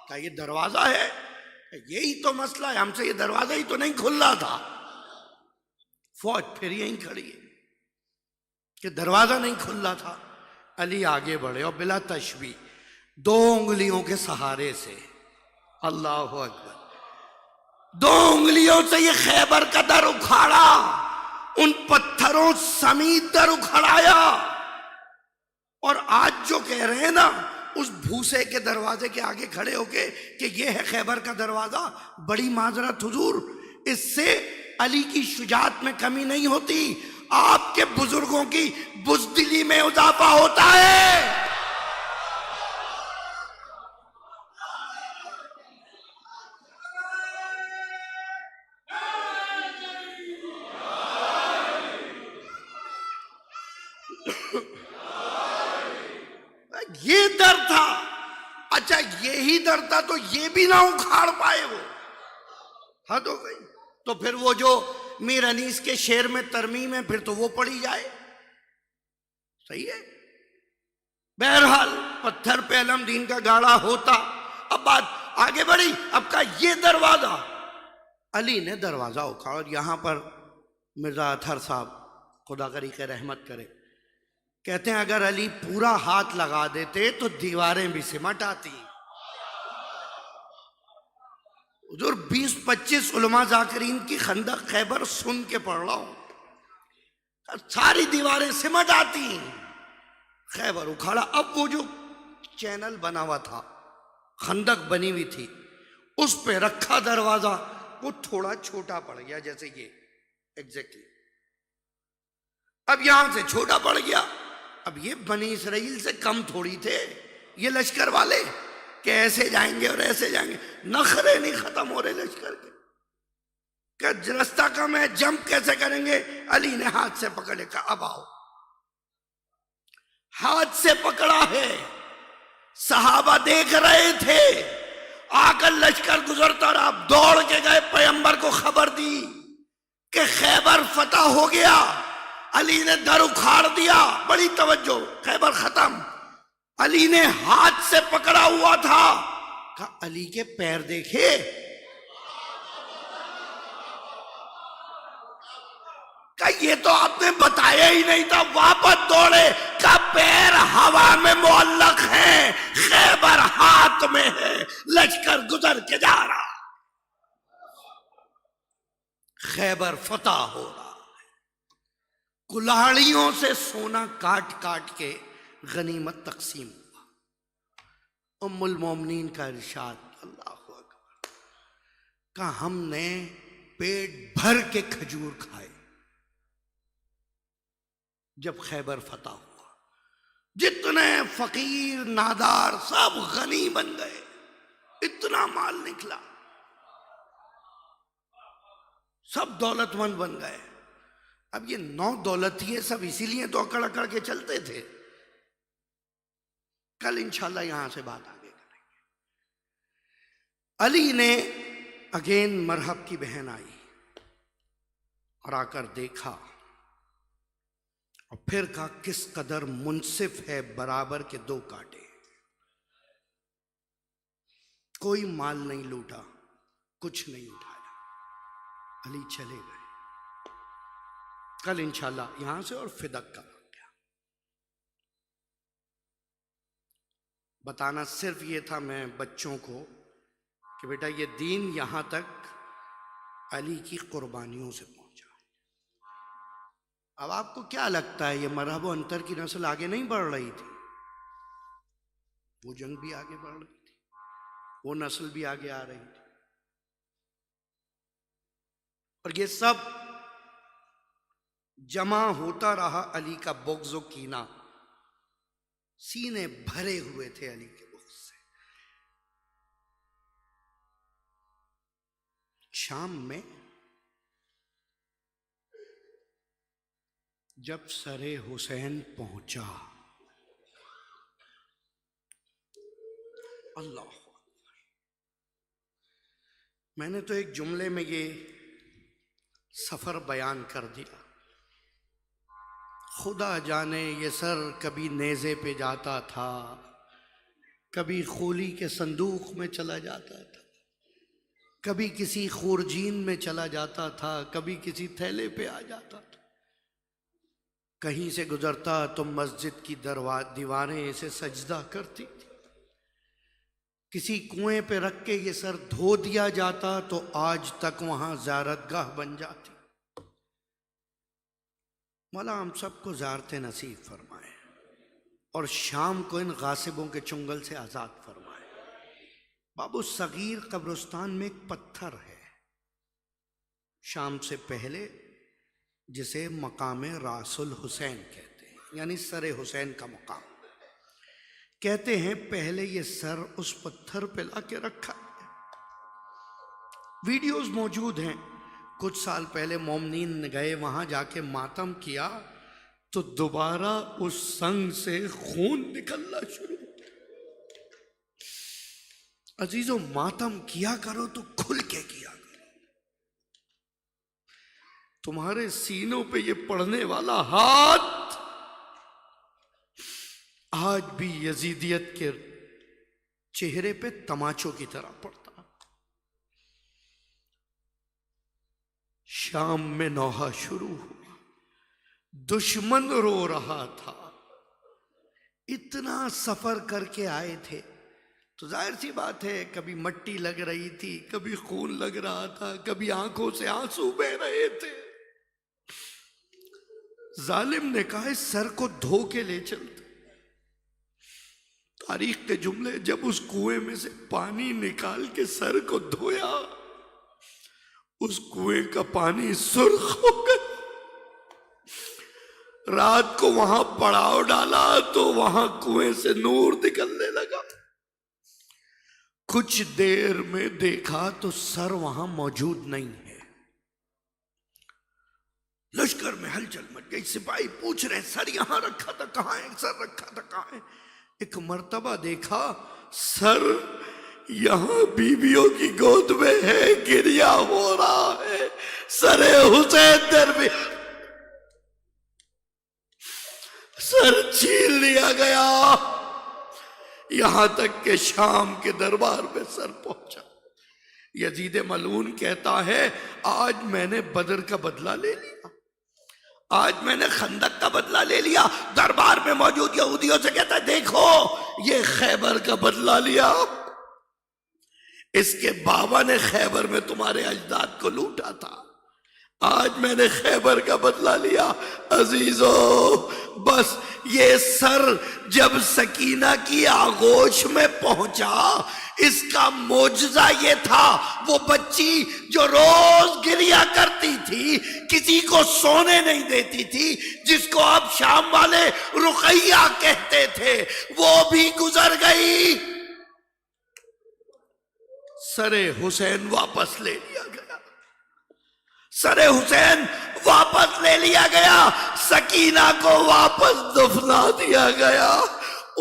کہ یہ دروازہ ہے، یہی تو مسئلہ ہے، ہم سے یہ دروازہ ہی تو نہیں کھل رہا تھا۔ فوج پھر یہیں کھڑی ہے کہ دروازہ نہیں کھل رہا تھا۔ علی آگے بڑھے اور بلا تشبیہ 2 انگلیوں کے سہارے سے، اللہ اکبر، 2 انگلیوں سے یہ خیبر کا در اکھاڑا، ان پتھروں سمیت در اکھڑایا۔ اور آج جو کہہ رہے ہیں نا اس بھوسے کے دروازے کے آگے کھڑے ہو کے کہ یہ ہے خیبر کا دروازہ، بڑی معذرت حضور، اس سے علی کی شجاعت میں کمی نہیں ہوتی، آپ کے بزرگوں کی بزدلی میں اضافہ ہوتا ہے۔ یہ در تھا، اچھا یہی در تھا تو یہ بھی نہ اکھاڑ پائے وہ، حد ہو گئی۔ تو پھر وہ جو میر انیس کے شعر میں ترمیم ہے پھر تو وہ پڑھی جائے، صحیح ہے۔ بہرحال پتھر پہ علم دین کا گاڑا ہوتا، اب بات آگے بڑھی، اب کا یہ دروازہ، علی نے دروازہ اکھاڑا۔ اور یہاں پر مرزا اطہر صاحب خدا غریق رحمت کرے، کہتے ہیں اگر علی پورا ہاتھ لگا دیتے تو دیواریں بھی سمٹ آتی۔ حضور 20-25 علماء ذاکرین کی خندق خیبر سن کے پڑھ رہا ہوں، ساری دیواریں سمٹ آتی۔ خیبر اکھاڑا، اب وہ جو چینل بنا ہوا تھا، خندق بنی ہوئی تھی، اس پہ رکھا دروازہ، وہ تھوڑا چھوٹا پڑ گیا، جیسے یہ ایگزیکٹلی۔ اب یہاں سے چھوٹا پڑ گیا، اب یہ بنی اسرائیل سے کم تھوڑی تھے یہ لشکر والے کہ ایسے جائیں گے اور ایسے جائیں گے، نخرے نہیں ختم ہو رہے لشکر کے کہ رستہ کم ہے، جمپ کیسے کریں گے۔ علی نے ہاتھ سے پکڑے، کہا اب آؤ، ہاتھ سے پکڑا ہے، صحابہ دیکھ رہے تھے، آ کر لشکر گزرتا رہا، دوڑ کے گئے، پیغمبر کو خبر دی کہ خیبر فتح ہو گیا، علی نے در اکھاڑ دیا، بڑی توجہ، خیبر ختم۔ علی نے ہاتھ سے پکڑا ہوا تھا، کہا علی کے پیر دیکھے، کہا یہ تو آپ نے بتایا ہی نہیں تھا، واپس دوڑے، کہا پیر ہوا میں معلق ہیں، خیبر ہاتھ میں ہے، لشکر گزر کے جا رہا، خیبر فتح ہو رہا، کلاڑیوں سے سونا کاٹ کاٹ کے غنیمت تقسیم ہوا۔ ام المومنین کا ارشاد، اللہ اکبر، کہ ہم نے پیٹ بھر کے کھجور کھائے جب خیبر فتح ہوا، جتنے فقیر نادار سب غنی بن گئے، اتنا مال نکلا، سب دولت مند بن گئے۔ اب یہ 9 دولتیے سب اسی لیے تو اکڑ اکڑ کے چلتے تھے۔ کل انشاءاللہ یہاں سے بات آگے کریں گے۔ علی نے اگین مرحب کی بہن آئی اور آ کر دیکھا اور پھر کہا کس قدر منصف ہے، برابر کے 2 کاٹے، کوئی مال نہیں لوٹا، کچھ نہیں اٹھایا، علی چلے گئے۔ کل انشاءاللہ یہاں سے اور فدق کا واقعہ۔ بتانا صرف یہ تھا میں بچوں کو کہ بیٹا یہ دین یہاں تک علی کی قربانیوں سے پہنچا۔ اب آپ کو کیا لگتا ہے یہ مرحب و انتر کی نسل آگے نہیں بڑھ رہی تھی؟ وہ جنگ بھی آگے بڑھ رہی تھی، وہ نسل بھی آگے آ رہی تھی، اور یہ سب جمع ہوتا رہا علی کا بغض و کینہ، سینے بھرے ہوئے تھے علی کے بغض سے۔ شام میں جب سر حسین پہنچا، اللہ اکبر، میں نے تو ایک جملے میں یہ سفر بیان کر دیا، خدا جانے یہ سر کبھی نیزے پہ جاتا تھا، کبھی خولی کے صندوق میں چلا جاتا تھا، کبھی کسی خورجین میں چلا جاتا تھا، کبھی کسی تھیلے پہ آ جاتا تھا، کہیں سے گزرتا تو مسجد کی دیواریں اسے سجدہ کرتی تھی، کسی کنویں پہ رکھ کے یہ سر دھو دیا جاتا تو آج تک وہاں زیارت گاہ بن جاتی۔ مولا ہم سب کو زیارت نصیب فرمائے اور شام کو ان غاصبوں کے چنگل سے آزاد فرمائے۔ بابو صغیر قبرستان میں ایک پتھر ہے شام سے پہلے، جسے مقام راس الحسین کہتے ہیں، یعنی سر حسین کا مقام کہتے ہیں۔ پہلے یہ سر اس پتھر پہ لا کے رکھا ہے، ویڈیوز موجود ہیں۔ کچھ سال پہلے مومنین گئے وہاں، جا کے ماتم کیا تو دوبارہ اس سنگ سے خون نکلنا شروع۔ عزیزو ماتم کیا کرو تو کھل کے کیا کرو، تمہارے سینوں پہ یہ پڑنے والا ہاتھ آج بھی یزیدیت کے چہرے پہ تماچوں کی طرح پڑتا۔ شام میں نوحہ شروع ہوا، دشمن رو رہا تھا، اتنا سفر کر کے آئے تھے تو ظاہر سی بات ہے کبھی مٹی لگ رہی تھی، کبھی خون لگ رہا تھا، کبھی آنکھوں سے آنسو بہ رہے تھے۔ ظالم نے کہا اس سر کو دھو کے لے چلتے۔ تاریخ کے جملے، جب اس کنویں میں سے پانی نکال کے سر کو دھویا، اس کنویں کا پانی سرخ ہو گیا۔ رات کو وہاں پڑاؤ ڈالا تو وہاں کنویں سے نور نکلنے لگا۔ کچھ دیر میں دیکھا تو سر وہاں موجود نہیں ہے۔ لشکر میں ہلچل مچ گئی، سپاہی پوچھ رہے سر یہاں رکھا تھا کہاں ہے، سر رکھا تھا کہاں ہے۔ ایک مرتبہ دیکھا سر یہاں بیویوں کی گود میں ہے، گریا ہو رہا ہے، سر حسین درمیان سر چھین لیا گیا۔ یہاں تک کہ شام کے دربار میں سر پہنچا۔ یزید ملعون کہتا ہے آج میں نے بدر کا بدلہ لے لیا، آج میں نے خندق کا بدلہ لے لیا۔ دربار میں موجود یہودیوں سے کہتا ہے دیکھو یہ خیبر کا بدلہ لیا، اس کے بابا نے خیبر میں تمہارے اجداد کو لوٹا تھا، آج میں نے خیبر کا بدلہ لیا۔ عزیزو بس یہ سر جب سکینہ کی آغوش میں پہنچا، اس کا معجزہ یہ تھا، وہ بچی جو روز گریا کرتی تھی، کسی کو سونے نہیں دیتی تھی، جس کو اب شام والے رقیہ کہتے تھے، وہ بھی گزر گئی۔ سر حسین واپس لے لیا گیا، سر حسین واپس لے لیا گیا، سکینہ کو واپس دفنا دیا گیا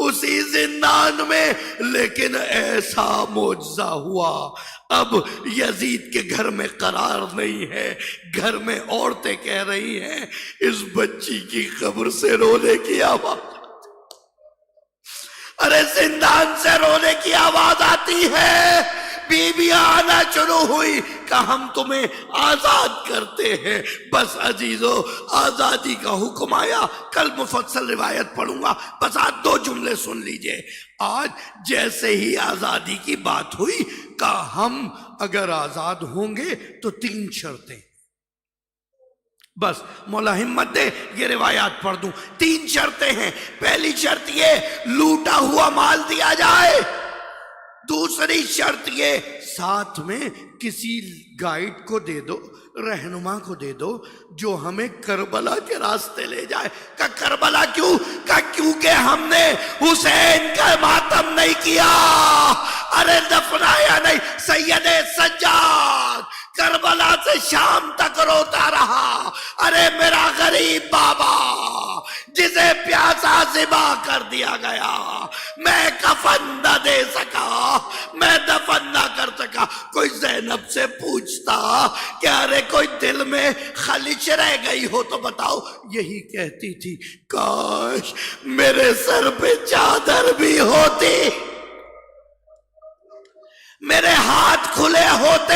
اسی زندان میں۔ لیکن ایسا معجزہ ہوا، اب یزید کے گھر میں قرار نہیں ہے، گھر میں عورتیں کہہ رہی ہیں اس بچی کی قبر سے رونے کی آواز، ارے زندان سے رونے کی آواز آتی ہے، بیویاں آنا شروع ہوئی کہ ہم تمہیں آزاد کرتے ہیں. بس عزیزو آزادی کا حکم آیا. کل مفصل روایت پڑھوں گا، بس آج 2 جملے سن لیجئے. آج جیسے ہی آزادی کی بات ہوئی کہ ہم اگر آزاد ہوں گے تو 3 شرطیں. بس مولا ہمت دے یہ روایات پڑھ دوں. 3 شرطیں ہیں. پہلی شرط یہ لوٹا ہوا مال دیا جائے. دوسری شرط یہ ساتھ میں کسی گائیڈ کو دے دو، رہنما کو دے دو جو ہمیں کربلا کے راستے لے جائے. کہ کربلا کیوں؟ کہ کیونکہ ہم نے حسین کا ماتم نہیں کیا، ارے دفنایا نہیں. سید سجاد کربلا سے شام تک روتا رہا، ارے میرا غریب بابا جسے پیاسا ذبح کر دیا گیا، میں کفن نہ دے سکا، میں دفن نہ کر سکا. کوئی زینب سے پوچھتا کہ ارے کوئی دل میں خلش رہ گئی ہو تو بتاؤ. یہی کہتی تھی کاش میرے سر پہ چادر بھی ہوتی، میرے ہاتھ کھلے ہوتے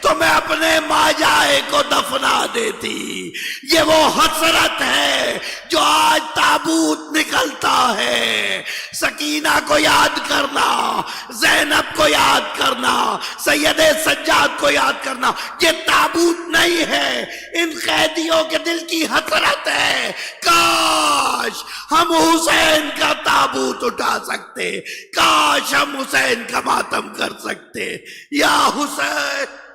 تو میں اپنے ماجائے کو دفنا دیتی. یہ وہ حسرت ہے جو آج تابوت نکلتا ہے. سکینہ کو یاد کرنا، زینب کو یاد کرنا، سید سجاد کو یاد کرنا. یہ تابوت نہیں ہے، ان قیدیوں کے دل کی حسرت ہے. کاش ہم حسین کا تابوت اٹھا سکتے، کاش ہم حسین کا ماتم کر سکتے. یا حسین